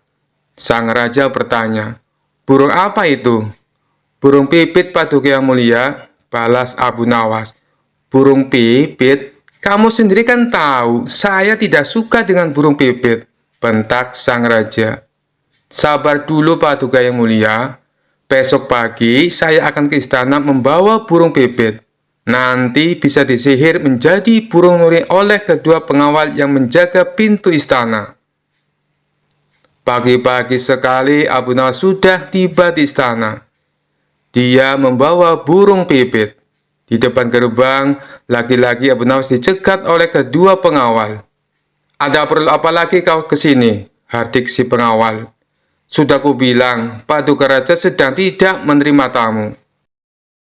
Sang raja bertanya, burung apa itu? Burung pipit paduka yang mulia, balas Abu Nawas. Burung pipit? Kamu sendiri kan tahu, saya tidak suka dengan burung pipit, bentak sang raja. Sabar dulu paduka yang mulia. Besok pagi saya akan ke istana membawa burung pipit. Nanti bisa disihir menjadi burung nuri oleh kedua pengawal yang menjaga pintu istana. Pagi-pagi sekali Abu Nawas sudah tiba di istana. Dia membawa burung pipit. Di depan gerbang, lagi-lagi Abu Nawas dicegat oleh kedua pengawal. Ada perlu apa lagi kau ke sini? Hardik si pengawal. Sudah kubilang, paduka raja sedang tidak menerima tamu.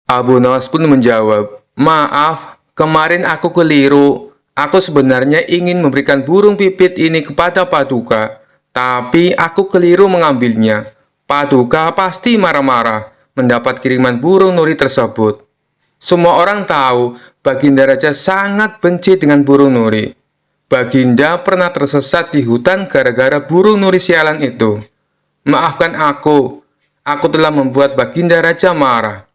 Abu Nawas pun menjawab, maaf, kemarin aku keliru. Aku sebenarnya ingin memberikan burung pipit ini kepada paduka, tapi aku keliru mengambilnya. Paduka pasti marah-marah mendapat kiriman burung nuri tersebut. Semua orang tahu baginda raja sangat benci dengan burung nuri. Baginda pernah tersesat di hutan gara-gara burung nuri sialan itu. Maafkan aku telah membuat baginda raja marah.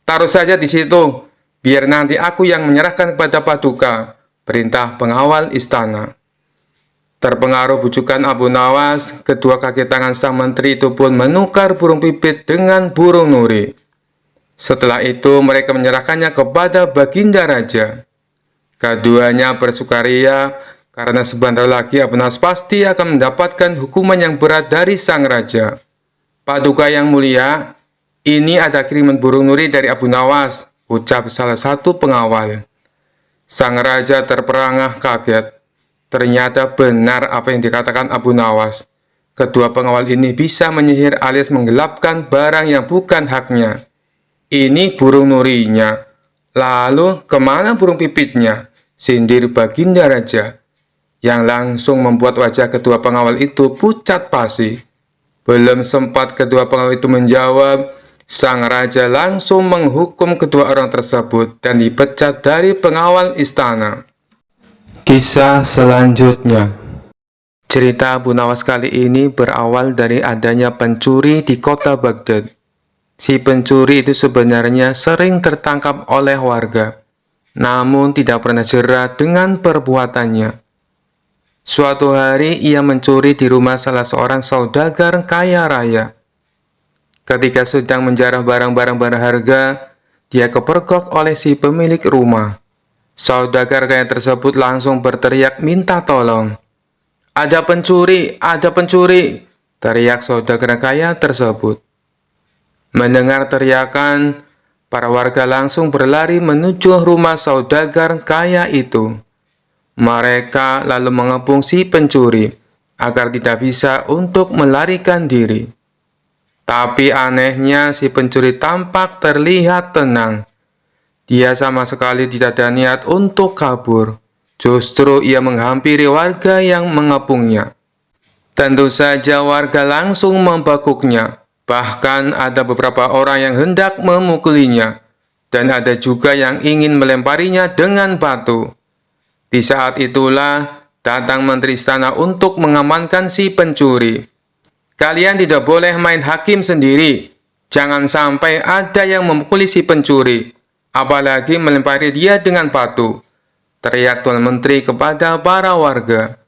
Taruh saja di situ, biar nanti aku yang menyerahkan kepada paduka, perintah pengawal istana. Terpengaruh bujukan Abu Nawas, kedua kaki tangan sang menteri itu pun menukar burung pipit dengan burung nuri. Setelah itu mereka menyerahkannya kepada baginda raja. Keduanya bersukaria karena sebentar lagi Abu Nawas pasti akan mendapatkan hukuman yang berat dari sang raja. Paduka yang mulia, ini ada kiriman burung nuri dari Abu Nawas, ucap salah satu pengawal. Sang raja terperangah kaget. Ternyata benar apa yang dikatakan Abu Nawas. Kedua pengawal ini bisa menyihir alias menggelapkan barang yang bukan haknya. Ini burung nurinya. Lalu kemana burung pipitnya? Sindir baginda raja, yang langsung membuat wajah kedua pengawal itu pucat pasi. Belum sempat kedua pengawal itu menjawab, sang raja langsung menghukum kedua orang tersebut dan dipecat dari pengawal istana. Kisah selanjutnya. Cerita Abu Nawas kali ini berawal dari adanya pencuri di kota Baghdad. Si pencuri itu sebenarnya sering tertangkap oleh warga, namun tidak pernah jera dengan perbuatannya. Suatu hari ia mencuri di rumah salah seorang saudagar kaya raya. Ketika sedang menjarah barang-barang berharga, dia kepergok oleh si pemilik rumah. Saudagar kaya tersebut langsung berteriak minta tolong. Ada pencuri, ada pencuri, teriak saudagar kaya tersebut. Mendengar teriakan, para warga langsung berlari menuju rumah saudagar kaya itu. Mereka lalu mengepung si pencuri agar tidak bisa untuk melarikan diri. Tapi anehnya si pencuri tampak terlihat tenang. Dia sama sekali tidak ada niat untuk kabur. Justru ia menghampiri warga yang mengepungnya. Tentu saja warga langsung membekuknya. Bahkan ada beberapa orang yang hendak memukulinya. Dan ada juga yang ingin melemparinya dengan batu. Di saat itulah datang menteri istana untuk mengamankan si pencuri. Kalian tidak boleh main hakim sendiri. Jangan sampai ada yang memukuli si pencuri, apalagi melempari dia dengan batu, teriak Tuan Menteri kepada para warga.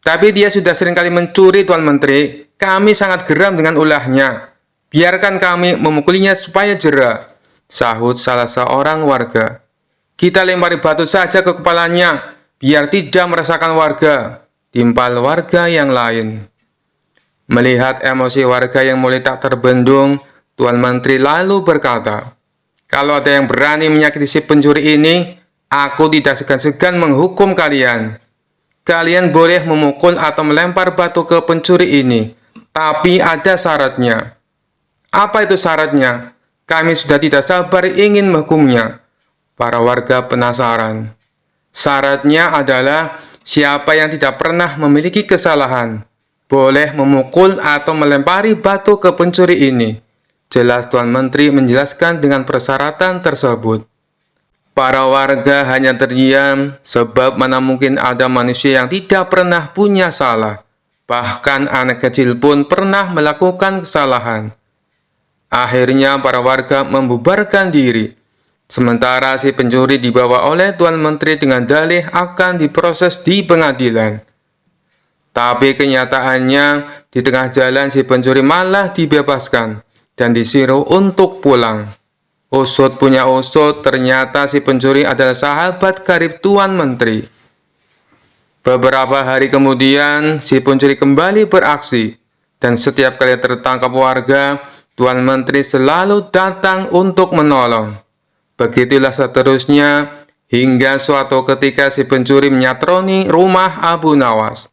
Tapi dia sudah seringkali mencuri, Tuan Menteri. Kami sangat geram dengan ulahnya. Biarkan kami memukulinya supaya jera, sahut salah seorang warga. Kita lempari batu saja ke kepalanya, biar tidak meresahkan warga, timpal warga yang lain. Melihat emosi warga yang mulai tak terbendung, Tuan Menteri lalu berkata, "Kalau ada yang berani menyakiti si pencuri ini, aku tidak segan-segan menghukum kalian. Kalian boleh memukul atau melempar batu ke pencuri ini, tapi ada syaratnya." "Apa itu syaratnya? Kami sudah tidak sabar ingin menghukumnya." Para warga penasaran. "Syaratnya adalah siapa yang tidak pernah memiliki kesalahan boleh memukul atau melempari batu ke pencuri ini," jelas Tuan Menteri menjelaskan dengan persyaratan tersebut. Para warga hanya terdiam, sebab mana mungkin ada manusia yang tidak pernah punya salah. Bahkan anak kecil pun pernah melakukan kesalahan. Akhirnya para warga membubarkan diri. Sementara si pencuri dibawa oleh Tuan Menteri dengan dalih akan diproses di pengadilan. Tapi kenyataannya, di tengah jalan si pencuri malah dibebaskan dan disuruh untuk pulang. Usut punya usut, ternyata si pencuri adalah sahabat karib Tuan Menteri. Beberapa hari kemudian, si pencuri kembali beraksi, dan setiap kali tertangkap warga, Tuan Menteri selalu datang untuk menolong. Begitulah seterusnya, hingga suatu ketika si pencuri menyatroni rumah Abu Nawas.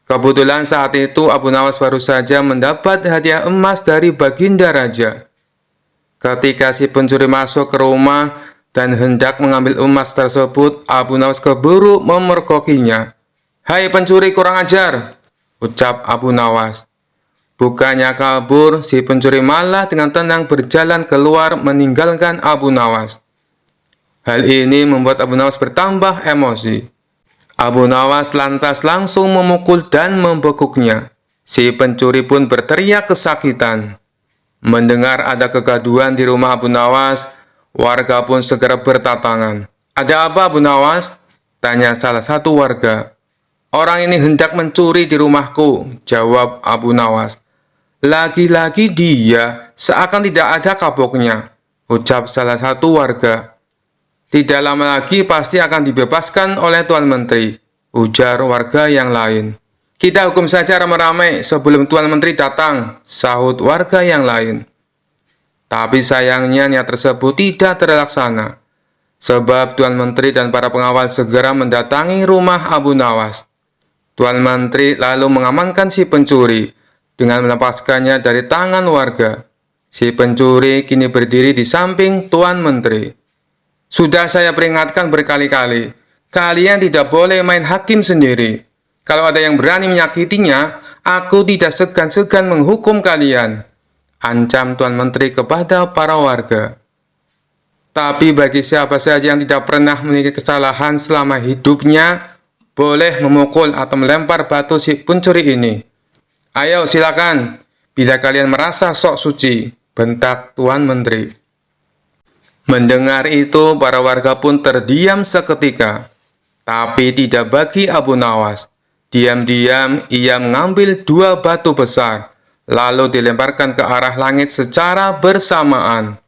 Kebetulan saat itu Abu Nawas baru saja mendapat hadiah emas dari Baginda Raja. Ketika si pencuri masuk ke rumah dan hendak mengambil emas tersebut, Abu Nawas keburu memergokinya. "Hai pencuri kurang ajar," ucap Abu Nawas. Bukannya kabur, si pencuri malah dengan tenang berjalan keluar meninggalkan Abu Nawas. Hal ini membuat Abu Nawas bertambah emosi. Abu Nawas lantas langsung memukul dan membekuknya. Si pencuri pun berteriak kesakitan. Mendengar ada kegaduhan di rumah Abu Nawas, warga pun segera berdatangan. "Ada apa, Abu Nawas?" tanya salah satu warga. "Orang ini hendak mencuri di rumahku," jawab Abu Nawas. "Lagi-lagi dia, seakan tidak ada kapoknya," ucap salah satu warga. "Tidak lama lagi pasti akan dibebaskan oleh Tuan Menteri," ujar warga yang lain. "Kita hukum saja ramai-ramai sebelum Tuan Menteri datang," sahut warga yang lain. Tapi sayangnya niat tersebut tidak terlaksana, sebab Tuan Menteri dan para pengawal segera mendatangi rumah Abu Nawas. Tuan Menteri lalu mengamankan si pencuri dengan melepaskannya dari tangan warga. Si pencuri kini berdiri di samping Tuan Menteri. "Sudah saya peringatkan berkali-kali, kalian tidak boleh main hakim sendiri. Kalau ada yang berani menyakitinya, aku tidak segan-segan menghukum kalian," ancam Tuan Menteri kepada para warga. Tapi bagi siapa saja yang tidak pernah memiliki kesalahan selama hidupnya, boleh memukul atau melempar batu si pencuri ini. "Ayo silakan, bila kalian merasa sok suci," bentak Tuan Menteri. Mendengar itu, para warga pun terdiam seketika. Tapi tidak bagi Abu Nawas. Diam-diam ia mengambil 2 batu besar, lalu dilemparkan ke arah langit secara bersamaan.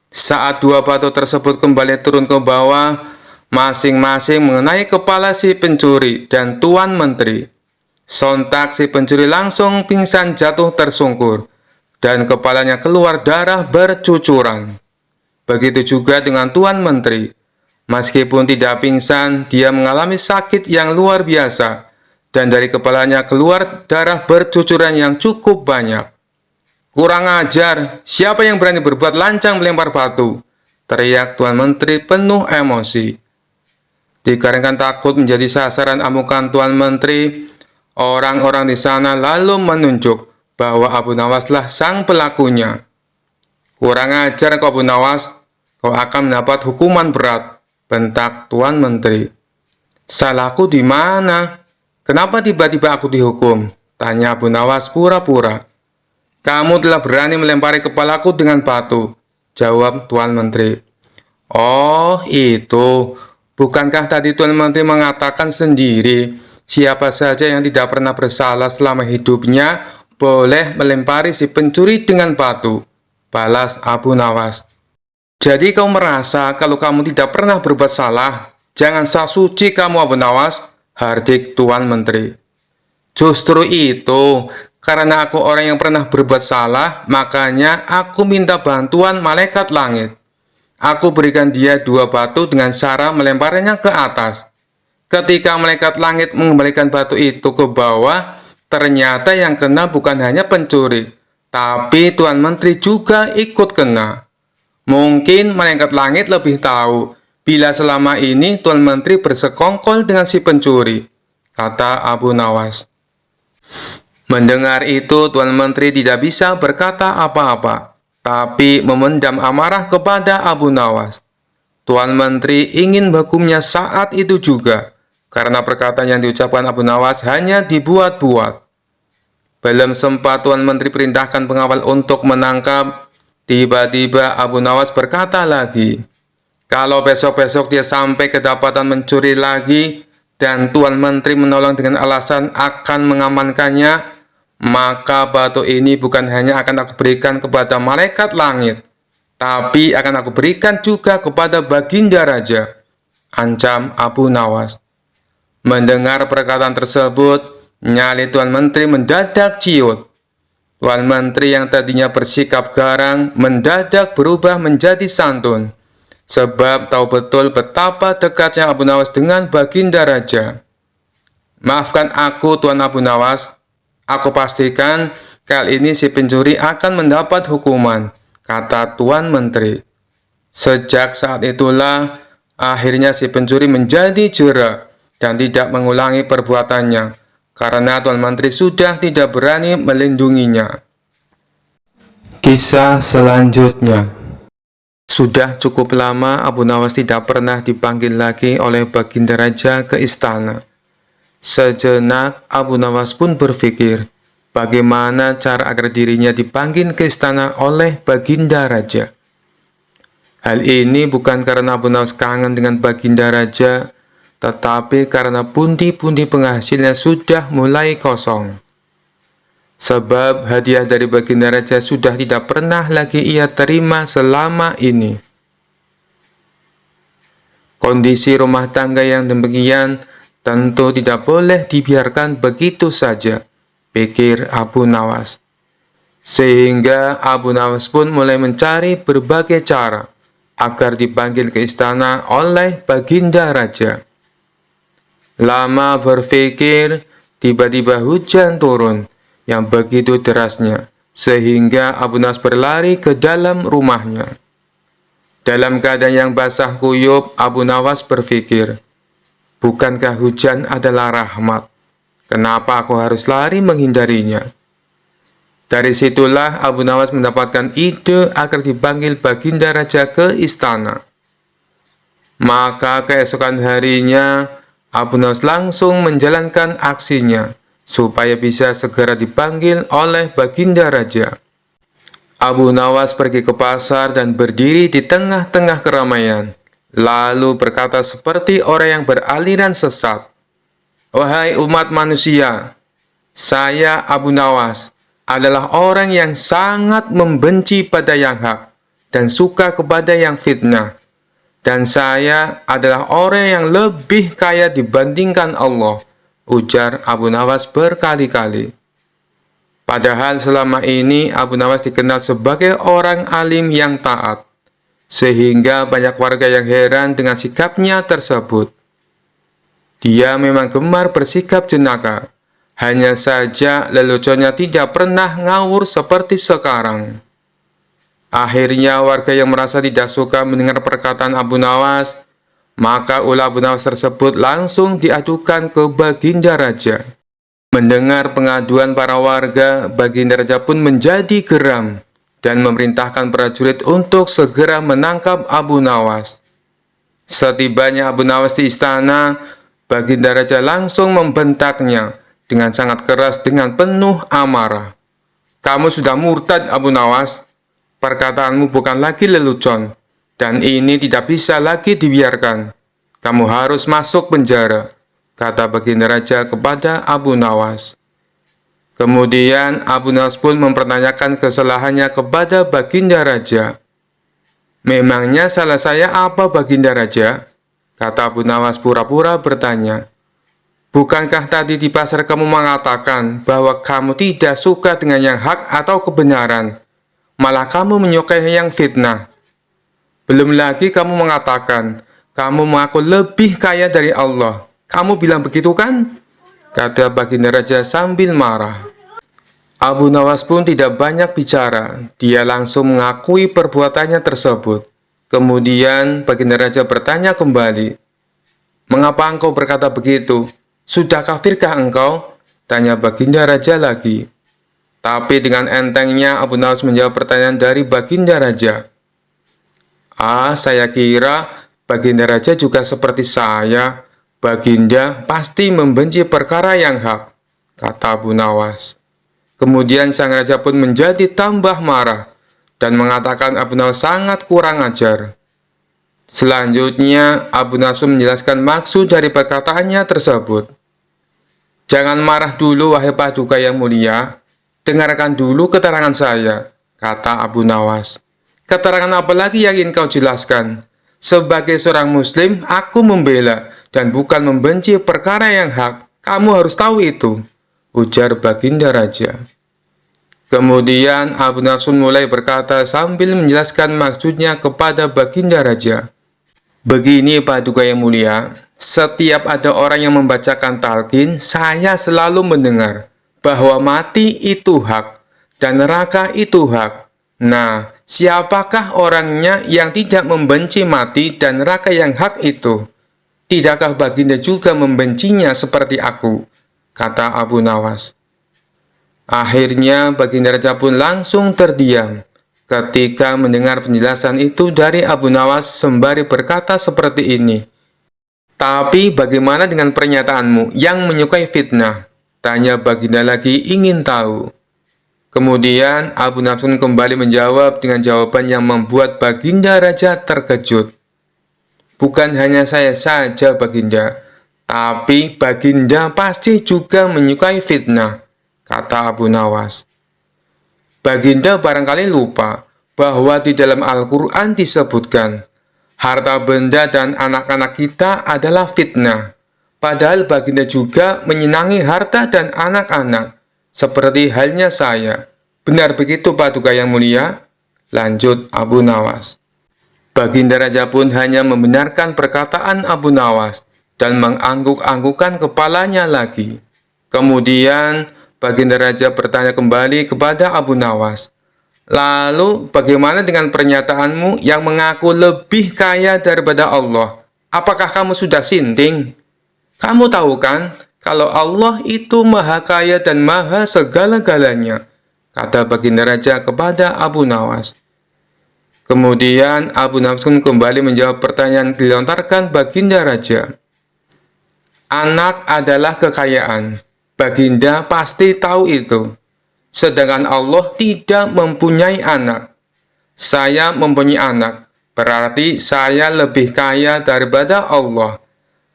Saat 2 batu tersebut kembali turun ke bawah, masing-masing mengenai kepala si pencuri dan Tuan Menteri. Sontak si pencuri langsung pingsan jatuh tersungkur, dan kepalanya keluar darah bercucuran. Begitu juga dengan Tuan Menteri. Meskipun tidak pingsan, dia mengalami sakit yang luar biasa, dan dari kepalanya keluar darah bercucuran yang cukup banyak. "Kurang ajar, siapa yang berani berbuat lancang melempar batu?" teriak Tuan Menteri penuh emosi. Dikarenakan takut menjadi sasaran amukan Tuan Menteri, orang-orang di sana lalu menunjuk bahwa Abu Nawaslah sang pelakunya. "Kurang ajar kau Abu Nawas, kau akan mendapat hukuman berat," bentak Tuan Menteri. "Salahku di mana? Kenapa tiba-tiba aku dihukum?" tanya Abu Nawas pura-pura. Kamu telah berani melempari kepalaku dengan batu, jawab Tuan Menteri. Oh, itu. Bukankah tadi Tuan Menteri mengatakan sendiri, siapa saja yang tidak pernah bersalah selama hidupnya boleh melempari si pencuri dengan batu, balas Abu Nawas. Jadi kau merasa kalau kamu tidak pernah berbuat salah? Jangan sok suci kamu, Abu Nawas, hardik Tuan Menteri. Justru itu, karena aku orang yang pernah berbuat salah, makanya aku minta bantuan malaikat langit. Aku berikan dia 2 batu dengan cara melemparnya ke atas. Ketika malaikat langit mengembalikan batu itu ke bawah, ternyata yang kena bukan hanya pencuri, tapi Tuan Menteri juga ikut kena. Mungkin malaikat langit lebih tahu bila selama ini Tuan Menteri bersekongkol dengan si pencuri, kata Abu Nawas. Mendengar itu, Tuan Menteri tidak bisa berkata apa-apa, tapi memendam amarah kepada Abu Nawas. Tuan Menteri ingin menghukumnya saat itu juga, karena perkataan yang diucapkan Abu Nawas hanya dibuat-buat. Belum sempat Tuan Menteri perintahkan pengawal untuk menangkap, tiba-tiba Abu Nawas berkata lagi, kalau besok-besok dia sampai kedapatan mencuri lagi, dan Tuan Menteri menolong dengan alasan akan mengamankannya, maka batu ini bukan hanya akan aku berikan kepada malaikat langit, tapi akan aku berikan juga kepada Baginda Raja, ancam Abu Nawas. Mendengar perkataan tersebut, nyali Tuan Menteri mendadak ciut. Tuan Menteri yang tadinya bersikap garang mendadak berubah menjadi santun, sebab tahu betul betapa dekatnya Abu Nawas dengan Baginda Raja. Maafkan aku, Tuan Abu Nawas. Aku pastikan kali ini si pencuri akan mendapat hukuman, kata Tuan Menteri. Sejak saat itulah, akhirnya si pencuri menjadi jera dan tidak mengulangi perbuatannya, karena Tuan Menteri sudah tidak berani melindunginya. Kisah selanjutnya. Sudah cukup lama Abu Nawas tidak pernah dipanggil lagi oleh Baginda Raja ke istana. Sejenak Abu Nawas pun berpikir, bagaimana cara agar dirinya dipanggil ke istana oleh Baginda Raja. Hal ini bukan karena Abu Nawas kangen dengan Baginda Raja, tetapi karena pundi-pundi penghasilnya sudah mulai kosong. Sebab hadiah dari Baginda Raja sudah tidak pernah lagi ia terima selama ini. Kondisi rumah tangga yang demikian tentu tidak boleh dibiarkan begitu saja, pikir Abu Nawas. Sehingga Abu Nawas pun mulai mencari berbagai cara agar dipanggil ke istana oleh Baginda Raja. Lama berpikir, tiba-tiba hujan turun yang begitu derasnya, sehingga Abu Nawas berlari ke dalam rumahnya. Dalam keadaan yang basah kuyup, Abu Nawas berpikir, bukankah hujan adalah rahmat? Kenapa aku harus lari menghindarinya? Dari situlah Abu Nawas mendapatkan ide agar dipanggil Baginda Raja ke istana. Maka keesokan harinya, Abu Nawas langsung menjalankan aksinya, supaya bisa segera dipanggil oleh Baginda Raja. Abu Nawas pergi ke pasar dan berdiri di tengah-tengah keramaian, lalu berkata seperti orang yang beraliran sesat, "Wahai umat manusia, saya Abu Nawas adalah orang yang sangat membenci pada yang hak dan suka kepada yang fitnah. Dan saya adalah orang yang lebih kaya dibandingkan Allah," ujar Abu Nawas berkali-kali. Padahal selama ini Abu Nawas dikenal sebagai orang alim yang taat, sehingga banyak warga yang heran dengan sikapnya tersebut. Dia memang gemar bersikap jenaka, hanya saja leluconnya tidak pernah ngawur seperti sekarang. Akhirnya warga yang merasa tidak suka mendengar perkataan Abu Nawas, maka ulah Abu Nawas tersebut langsung diadukan ke Baginda Raja. Mendengar pengaduan para warga, Baginda Raja pun menjadi geram dan memerintahkan prajurit untuk segera menangkap Abu Nawas. Setibanya Abu Nawas di istana, Baginda Raja langsung membentaknya dengan sangat keras dengan penuh amarah. Kamu sudah murtad, Abu Nawas. Perkataanmu bukan lagi lelucon, dan ini tidak bisa lagi dibiarkan. Kamu harus masuk penjara, kata Baginda Raja kepada Abu Nawas. Kemudian Abu Nawas pun mempertanyakan kesalahannya kepada Baginda Raja. Memangnya salah saya apa, Baginda Raja? Kata Abu Nawas pura-pura bertanya. Bukankah tadi di pasar kamu mengatakan bahwa kamu tidak suka dengan yang hak atau kebenaran, malah kamu menyukai yang fitnah? Belum lagi kamu mengatakan, kamu mengaku lebih kaya dari Allah. Kamu bilang begitu kan? Kata Baginda Raja sambil marah. Abu Nawas pun tidak banyak bicara. Dia langsung mengakui perbuatannya tersebut. Kemudian Baginda Raja bertanya kembali. Mengapa engkau berkata begitu? Sudah kafirkah engkau? Tanya Baginda Raja lagi. Tapi dengan entengnya Abu Nawas menjawab pertanyaan dari Baginda Raja. Saya kira Baginda Raja juga seperti saya. Baginda pasti membenci perkara yang hak, kata Abu Nawas. Kemudian sang raja pun menjadi tambah marah dan mengatakan Abu Nawas sangat kurang ajar. Selanjutnya, Abu Nawas menjelaskan maksud dari perkataannya tersebut. Jangan marah dulu, wahai Paduka yang mulia. Dengarkan dulu keterangan saya, kata Abu Nawas. Keterangan apa lagi yang ingin kau jelaskan? Sebagai seorang muslim, aku membela dan bukan membenci perkara yang hak. Kamu harus tahu itu, ujar Baginda Raja. Kemudian Abu Nawas mulai berkata sambil menjelaskan maksudnya kepada Baginda Raja. Begini, Paduka yang mulia, setiap ada orang yang membacakan talqin, saya selalu mendengar bahwa mati itu hak dan neraka itu hak. Nah, siapakah orangnya yang tidak membenci mati dan neraka yang hak itu? Tidakkah Baginda juga membencinya seperti aku? Kata Abu Nawas. Akhirnya Baginda Raja pun langsung terdiam ketika mendengar penjelasan itu dari Abu Nawas sembari berkata seperti ini. Tapi bagaimana dengan pernyataanmu yang menyukai fitnah? Tanya Baginda lagi ingin tahu. Kemudian Abu Nawas kembali menjawab dengan jawaban yang membuat Baginda Raja terkejut. Bukan hanya saya saja, Baginda, tapi Baginda pasti juga menyukai fitnah, kata Abu Nawas. Baginda barangkali lupa bahwa di dalam Al-Quran disebutkan, harta benda dan anak-anak kita adalah fitnah. Padahal Baginda juga menyenangi harta dan anak-anak, seperti halnya saya. Benar begitu, Paduka yang mulia? Lanjut Abu Nawas. Baginda Raja pun hanya membenarkan perkataan Abu Nawas dan mengangguk-anggukkan kepalanya lagi. Kemudian Baginda Raja bertanya kembali kepada Abu Nawas. Lalu bagaimana dengan pernyataanmu yang mengaku lebih kaya daripada Allah? Apakah kamu sudah sinting? Kamu tahu kan kalau Allah itu maha kaya dan maha segala-galanya, kata Baginda Raja kepada Abu Nawas. Kemudian Abu Nawas kembali menjawab pertanyaan dilontarkan Baginda Raja. Anak adalah kekayaan. Baginda pasti tahu itu. Sedangkan Allah tidak mempunyai anak. Saya mempunyai anak. Berarti saya lebih kaya daripada Allah.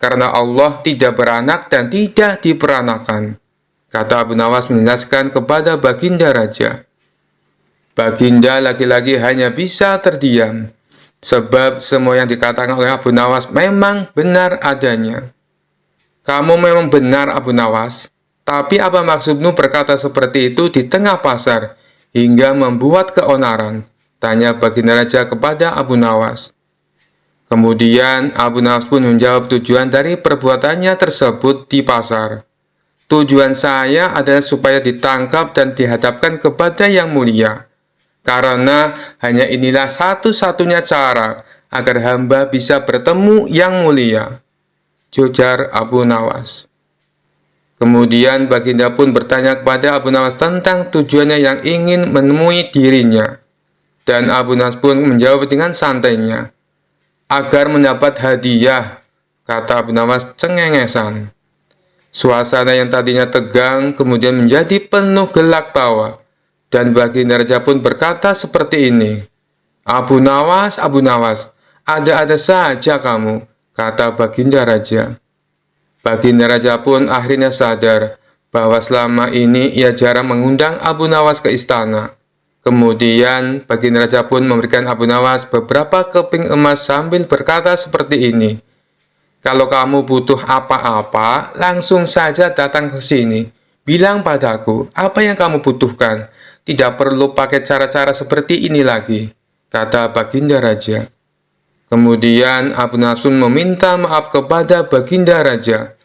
Karena Allah tidak beranak dan tidak diperanakan, kata Abu Nawas menjelaskan kepada Baginda Raja. Baginda lagi-lagi hanya bisa terdiam, sebab semua yang dikatakan oleh Abu Nawas memang benar adanya. Kamu memang benar, Abu Nawas. Tapi apa maksudmu berkata seperti itu di tengah pasar, hingga membuat keonaran? Tanya Baginda Raja kepada Abu Nawas. Kemudian Abu Nawas pun menjawab tujuan dari perbuatannya tersebut di pasar. Tujuan saya adalah supaya ditangkap dan dihadapkan kepada yang mulia. Karena hanya inilah satu-satunya cara agar hamba bisa bertemu yang mulia, ujar Abu Nawas. Kemudian Baginda pun bertanya kepada Abu Nawas tentang tujuannya yang ingin menemui dirinya. Dan Abu Nawas pun menjawab dengan santainya. Agar mendapat hadiah, kata Abu Nawas cengengesan. Suasana yang tadinya tegang kemudian menjadi penuh gelak tawa. Dan Baginda Raja pun berkata seperti ini, Abu Nawas, ada-ada saja kamu, kata Baginda Raja. Baginda Raja pun akhirnya sadar bahwa selama ini ia jarang mengundang Abu Nawas ke istana. Kemudian Baginda Raja pun memberikan Abu Nawas beberapa keping emas sambil berkata seperti ini, kalau kamu butuh apa-apa, langsung saja datang ke sini. Bilang padaku apa yang kamu butuhkan. Tidak perlu pakai cara-cara seperti ini lagi, kata Baginda Raja. Kemudian Abu Nawas meminta maaf kepada Baginda Raja,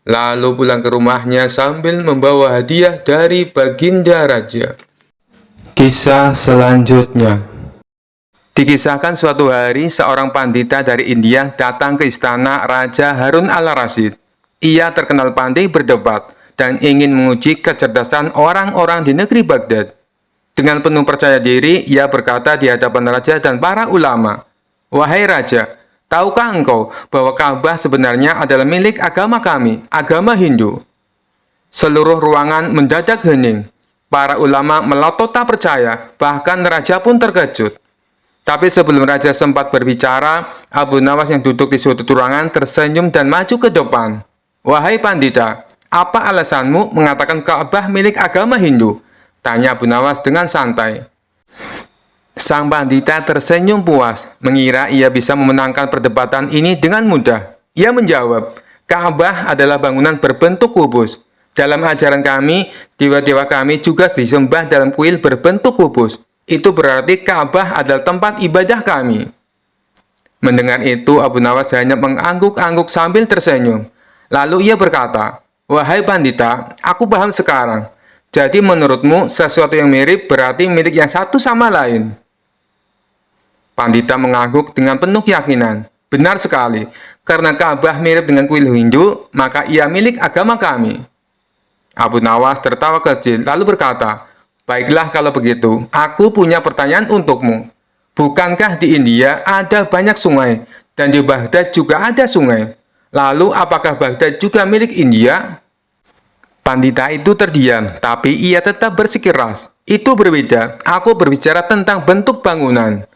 lalu pulang ke rumahnya sambil membawa hadiah dari Baginda Raja. Kisah selanjutnya. Dikisahkan suatu hari seorang pandita dari India datang ke istana Raja Harun al-Rasyid. Ia terkenal pandai berdebat dan ingin menguji kecerdasan orang-orang di negeri Baghdad. Dengan penuh percaya diri, ia berkata di hadapan raja dan para ulama, "Wahai raja, tahukah engkau bahwa Ka'bah sebenarnya adalah milik agama kami, agama Hindu?" Seluruh ruangan mendadak hening. Para ulama melotot tak percaya, bahkan raja pun terkejut. Tapi sebelum raja sempat berbicara, Abu Nawas yang duduk di sudut ruangan tersenyum dan maju ke depan. "Wahai pandita, apa alasanmu mengatakan Ka'bah milik agama Hindu?" tanya Abu Nawas dengan santai. Sang pandita tersenyum puas, mengira ia bisa memenangkan perdebatan ini dengan mudah. Ia menjawab, Ka'bah adalah bangunan berbentuk kubus. Dalam ajaran kami, dewa-dewa kami juga disembah dalam kuil berbentuk kubus. Itu berarti Ka'bah adalah tempat ibadah kami. Mendengar itu, Abu Nawas hanya mengangguk-angguk sambil tersenyum. Lalu ia berkata, "Wahai pandita, aku paham sekarang. Jadi menurutmu sesuatu yang mirip berarti milik yang satu sama lain?" Pandita mengangguk dengan penuh keyakinan. "Benar sekali, karena Ka'bah mirip dengan kuil Hindu, maka ia milik agama kami." Abu Nawas tertawa kecil lalu berkata, "Baiklah kalau begitu, aku punya pertanyaan untukmu. Bukankah di India ada banyak sungai, dan di Baghdad juga ada sungai? Lalu apakah Baghdad juga milik India?" Pandita itu terdiam, tapi ia tetap bersikeras. "Itu berbeda, aku berbicara tentang bentuk bangunan."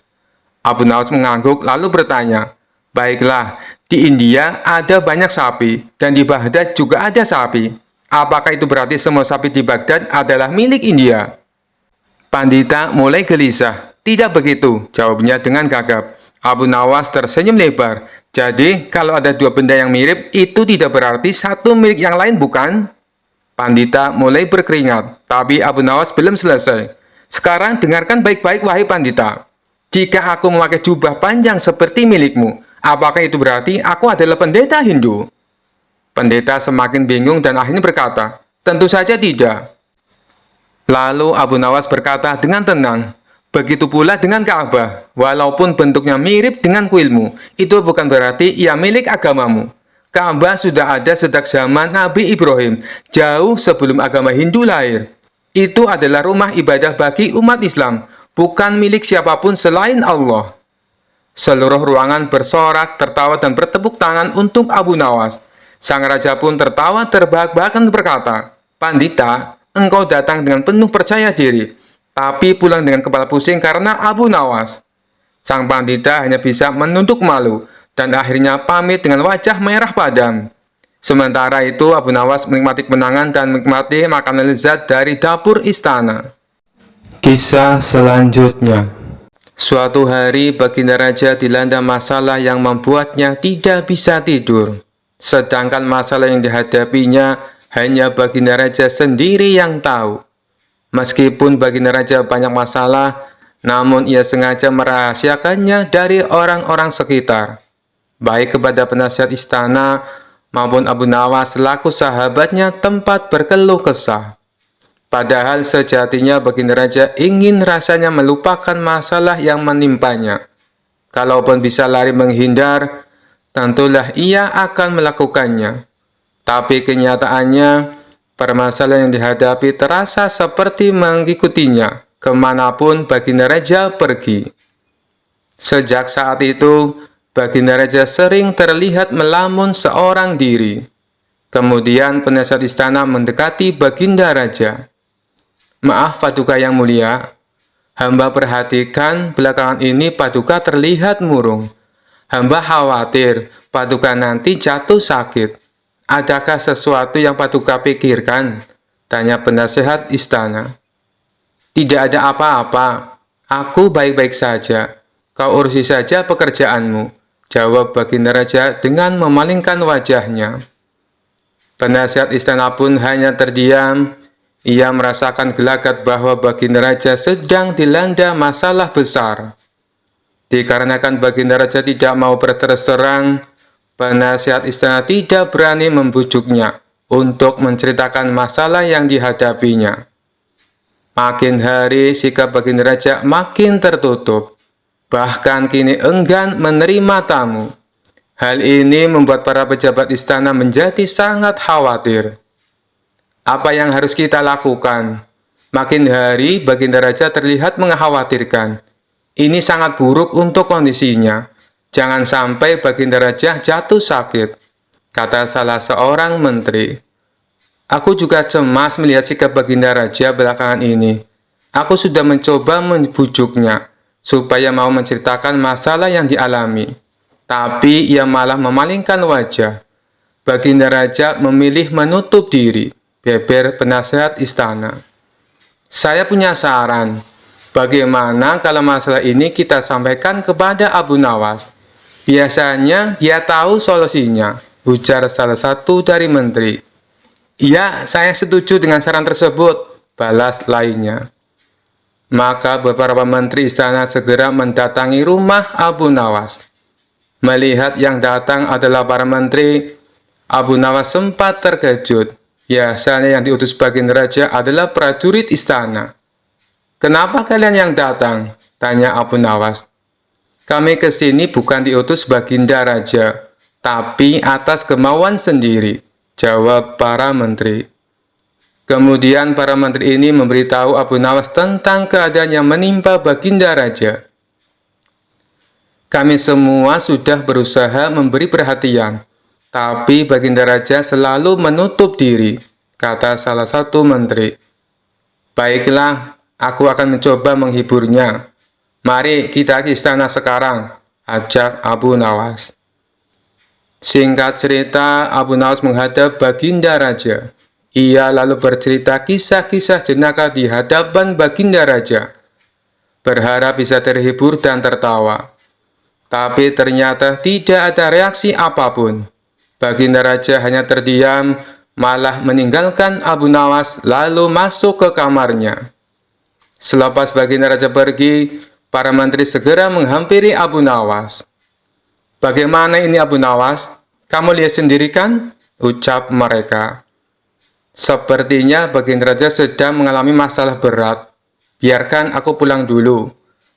Abu Nawas mengangguk lalu bertanya, "Baiklah, di India ada banyak sapi, dan di Baghdad juga ada sapi. Apakah itu berarti semua sapi di Baghdad adalah milik India?" Pandita mulai gelisah. "Tidak begitu," jawabnya dengan gagap. Abu Nawas tersenyum lebar. "Jadi, kalau ada dua benda yang mirip, itu tidak berarti satu milik yang lain, bukan?" Pandita mulai berkeringat, tapi Abu Nawas belum selesai. "Sekarang dengarkan baik-baik, wahai pandita. Jika aku memakai jubah panjang seperti milikmu, apakah itu berarti aku adalah pendeta Hindu?" Pendeta semakin bingung dan akhirnya berkata, "Tentu saja tidak." Lalu Abu Nawas berkata dengan tenang, "Begitu pula dengan Ka'bah. Walaupun bentuknya mirip dengan kuilmu, itu bukan berarti ia milik agamamu. Ka'bah sudah ada sejak zaman Nabi Ibrahim, jauh sebelum agama Hindu lahir. Itu adalah rumah ibadah bagi umat Islam, bukan milik siapapun selain Allah." Seluruh ruangan bersorak, tertawa dan bertepuk tangan untuk Abu Nawas. Sang raja pun tertawa terbahak-bahak dan berkata, "Pandita, engkau datang dengan penuh percaya diri, tapi pulang dengan kepala pusing karena Abu Nawas." Sang pandita hanya bisa menunduk malu, dan akhirnya pamit dengan wajah merah padam. Sementara itu, Abu Nawas menikmati kemenangan dan menikmati makanan lezat dari dapur istana. Kisah selanjutnya. Suatu hari, Baginda Raja dilanda masalah yang membuatnya tidak bisa tidur. Sedangkan masalah yang dihadapinya hanya Baginda Raja sendiri yang tahu. Meskipun Baginda Raja banyak masalah, namun ia sengaja merahasiakannya dari orang-orang sekitar, baik kepada penasihat istana maupun Abu Nawas selaku sahabatnya tempat berkeluh kesah. Padahal sejatinya Baginda Raja ingin rasanya melupakan masalah yang menimpanya. Kalaupun bisa lari menghindar, tentulah ia akan melakukannya. Tapi kenyataannya, permasalahan yang dihadapi terasa seperti mengikutinya kemanapun Baginda Raja pergi. Sejak saat itu, Baginda Raja sering terlihat melamun seorang diri. Kemudian penasihat istana mendekati Baginda Raja. Maaf Paduka yang mulia, hamba perhatikan belakangan ini Paduka terlihat murung. Hamba khawatir Paduka nanti jatuh sakit. Adakah sesuatu yang Paduka pikirkan? Tanya penasehat istana. Tidak ada apa-apa, aku baik-baik saja. Kau urusi saja pekerjaanmu, jawab Baginda Raja dengan memalingkan wajahnya. Penasihat istana pun hanya terdiam. Ia merasakan gelagat bahwa Baginda Raja sedang dilanda masalah besar. Dikarenakan Baginda Raja tidak mau berterus terang, penasihat istana tidak berani membujuknya untuk menceritakan masalah yang dihadapinya. Makin hari sikap Baginda Raja makin tertutup, bahkan kini enggan menerima tamu. Hal ini membuat para pejabat istana menjadi sangat khawatir. Apa yang harus kita lakukan? Makin hari Baginda Raja terlihat mengkhawatirkan. Ini sangat buruk untuk kondisinya. Jangan sampai Baginda Raja jatuh sakit, kata salah seorang menteri. Aku juga cemas melihat sikap Baginda Raja belakangan ini. Aku sudah mencoba membujuknya supaya mau menceritakan masalah yang dialami. Tapi ia malah memalingkan wajah. Baginda Raja memilih menutup diri, beber penasehat istana. Saya punya saran. Bagaimana kalau masalah ini kita sampaikan kepada Abu Nawas? Biasanya dia tahu solusinya, ujar salah satu dari menteri. Iya, saya setuju dengan saran tersebut, balas lainnya. Maka beberapa menteri istana segera mendatangi rumah Abu Nawas. Melihat yang datang adalah para menteri, Abu Nawas sempat terkejut. Biasanya yang diutus Baginda Raja adalah prajurit istana. Kenapa kalian yang datang? Tanya Abu Nawas. Kami ke sini bukan diutus Baginda Raja, tapi atas kemauan sendiri, jawab para menteri. Kemudian para menteri ini memberitahu Abu Nawas tentang keadaan yang menimpa Baginda Raja. Kami semua sudah berusaha memberi perhatian, tapi Baginda Raja selalu menutup diri, kata salah satu menteri. Baiklah, aku akan mencoba menghiburnya. Mari kita ke istana sekarang, ajak Abu Nawas. Singkat cerita, Abu Nawas menghadap Baginda Raja. Ia lalu bercerita kisah-kisah jenaka di hadapan Baginda Raja, berharap bisa terhibur dan tertawa. Tapi ternyata tidak ada reaksi apapun. Baginda Raja hanya terdiam, malah meninggalkan Abu Nawas lalu masuk ke kamarnya. Selepas Baginda Raja pergi, para menteri segera menghampiri Abu Nawas. Bagaimana ini Abu Nawas? Kamu lihat sendiri kan? Ucap mereka. Sepertinya Baginda Raja sedang mengalami masalah berat. Biarkan aku pulang dulu.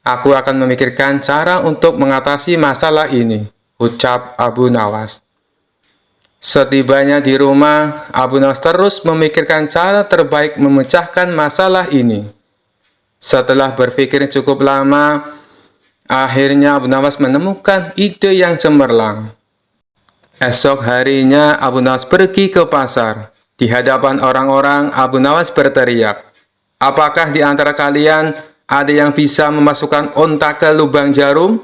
Aku akan memikirkan cara untuk mengatasi masalah ini, ucap Abu Nawas. Setibanya di rumah, Abu Nawas terus memikirkan cara terbaik memecahkan masalah ini. Setelah berpikir cukup lama, akhirnya Abu Nawas menemukan ide yang cemerlang. Esok harinya Abu Nawas pergi ke pasar. Di hadapan orang-orang, Abu Nawas berteriak, "Apakah di antara kalian ada yang bisa memasukkan unta ke lubang jarum?"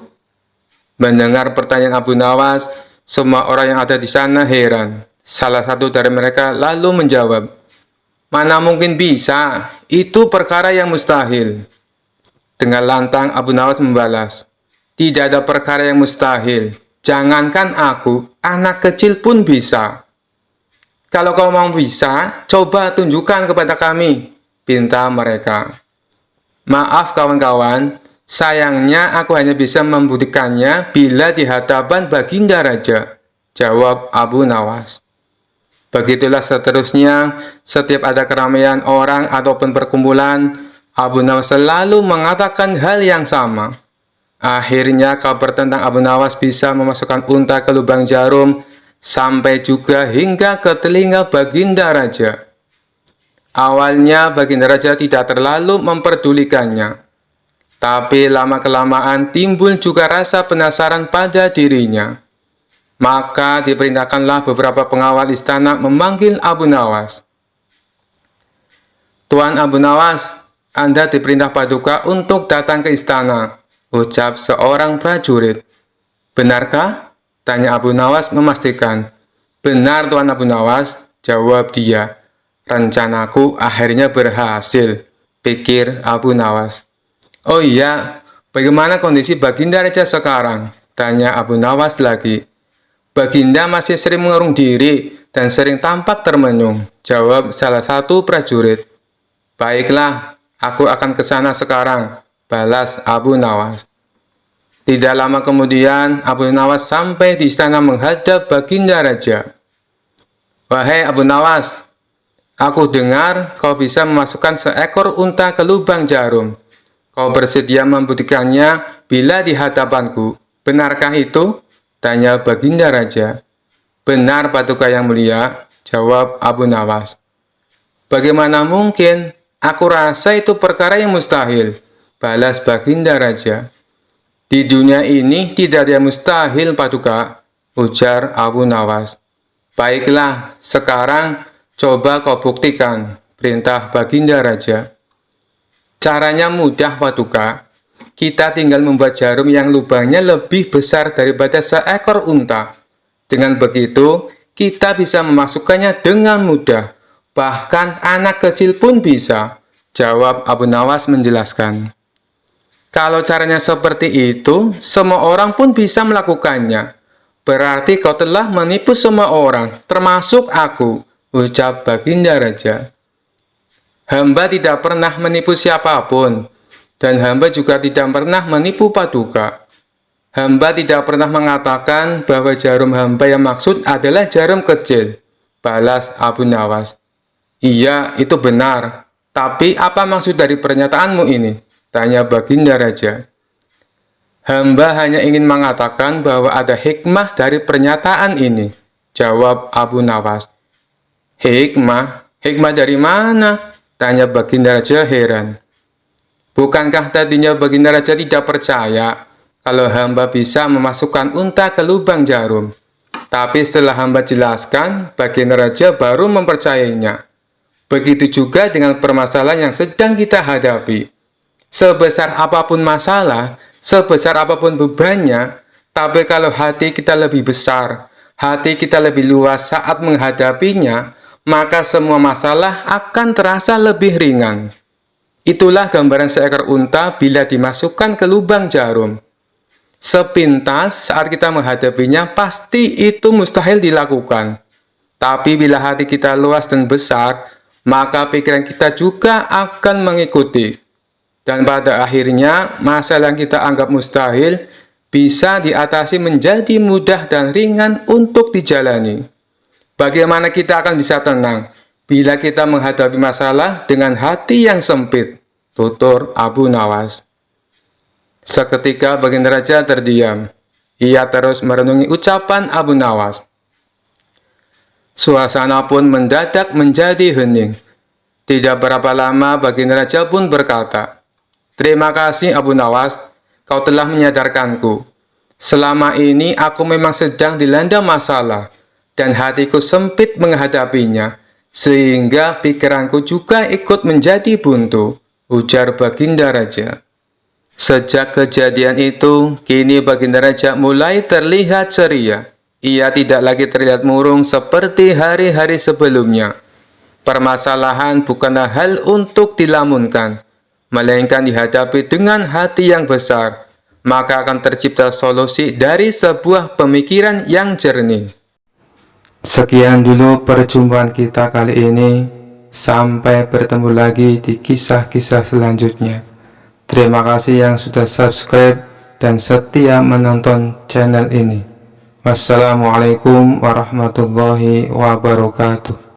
Mendengar pertanyaan Abu Nawas, semua orang yang ada di sana heran. Salah satu dari mereka lalu menjawab, "Mana mungkin bisa, itu perkara yang mustahil." Dengan lantang Abu Nawas membalas, "Tidak ada perkara yang mustahil. Jangankan aku, anak kecil pun bisa." "Kalau kau mau bisa, coba tunjukkan kepada kami," pinta mereka. "Maaf kawan-kawan, sayangnya aku hanya bisa membuktikannya bila di hadapan Baginda Raja," jawab Abu Nawas. Begitulah seterusnya, setiap ada keramaian orang ataupun perkumpulan, Abu Nawas selalu mengatakan hal yang sama. Akhirnya kabar tentang Abu Nawas bisa memasukkan unta ke lubang jarum sampai juga hingga ke telinga Baginda Raja. Awalnya Baginda Raja tidak terlalu memperdulikannya, tapi lama-kelamaan timbul juga rasa penasaran pada dirinya. Maka diperintahkanlah beberapa pengawal istana memanggil Abu Nawas. Tuan Abu Nawas, Anda diperintah Paduka untuk datang ke istana, ucap seorang prajurit. Benarkah? Tanya Abu Nawas memastikan. Benar Tuan Abu Nawas, jawab dia. Rencanaku akhirnya berhasil, pikir Abu Nawas. Oh iya, bagaimana kondisi Baginda Raja sekarang? Tanya Abu Nawas lagi. Baginda masih sering mengurung diri dan sering tampak termenung, jawab salah satu prajurit. Baiklah, aku akan ke sana sekarang, balas Abu Nawas. Tidak lama kemudian, Abu Nawas sampai di istana menghadap Baginda Raja. Wahai Abu Nawas, aku dengar kau bisa memasukkan seekor unta ke lubang jarum. Kau bersedia membuktikannya bila di hadapanku. Benarkah itu? Tanya Baginda Raja. Benar Paduka yang mulia, jawab Abu Nawas. Bagaimana mungkin? Aku rasa itu perkara yang mustahil, balas Baginda Raja. Di dunia ini tidak ada yang mustahil, Paduka, ujar Abu Nawas. Baiklah, sekarang coba kau buktikan, perintah Baginda Raja. Caranya mudah, Paduka. Kita tinggal membuat jarum yang lubangnya lebih besar daripada seekor unta. Dengan begitu, kita bisa memasukkannya dengan mudah. Bahkan anak kecil pun bisa, jawab Abu Nawas menjelaskan. Kalau caranya seperti itu, semua orang pun bisa melakukannya. Berarti kau telah menipu semua orang, termasuk aku, ucap Baginda Raja. Hamba tidak pernah menipu siapapun. Dan hamba juga tidak pernah menipu Paduka. Hamba tidak pernah mengatakan bahwa jarum hamba yang maksud adalah jarum kecil, balas Abu Nawas. Iya, itu benar. Tapi apa maksud dari pernyataanmu ini? Tanya Baginda Raja. Hamba hanya ingin mengatakan bahwa ada hikmah dari pernyataan ini, jawab Abu Nawas. Hikmah? Hikmah dari mana? Tanya Baginda Raja heran. Bukankah tadinya Baginda Raja tidak percaya kalau hamba bisa memasukkan unta ke lubang jarum? Tapi setelah hamba jelaskan, Baginda Raja baru mempercayainya. Begitu juga dengan permasalahan yang sedang kita hadapi. Sebesar apapun masalah, sebesar apapun bebannya, tapi kalau hati kita lebih besar, hati kita lebih luas saat menghadapinya, maka semua masalah akan terasa lebih ringan. Itulah gambaran seekor unta bila dimasukkan ke lubang jarum. Sepintas saat kita menghadapinya pasti itu mustahil dilakukan. Tapi bila hati kita luas dan besar, maka pikiran kita juga akan mengikuti. Dan pada akhirnya masalah yang kita anggap mustahil bisa diatasi menjadi mudah dan ringan untuk dijalani. Bagaimana kita akan bisa tenang bila kita menghadapi masalah dengan hati yang sempit, tutur Abu Nawas. Seketika Baginda Raja terdiam. Ia terus merenungi ucapan Abu Nawas. Suasana pun mendadak menjadi hening. Tidak berapa lama Baginda Raja pun berkata, "Terima kasih Abu Nawas, kau telah menyadarkanku. Selama ini aku memang sedang dilanda masalah, dan hatiku sempit menghadapinya, sehingga pikiranku juga ikut menjadi buntu," ujar Baginda Raja. Sejak kejadian itu, kini Baginda Raja mulai terlihat ceria. Ia tidak lagi terlihat murung seperti hari-hari sebelumnya. Permasalahan bukanlah hal untuk dilamunkan, melainkan dihadapi dengan hati yang besar. Maka akan tercipta solusi dari sebuah pemikiran yang jernih. Sekian dulu perjumpaan kita kali ini. Sampai bertemu lagi di kisah-kisah selanjutnya. Terima kasih yang sudah subscribe dan setia menonton channel ini. Wassalamualaikum warahmatullahi wabarakatuh.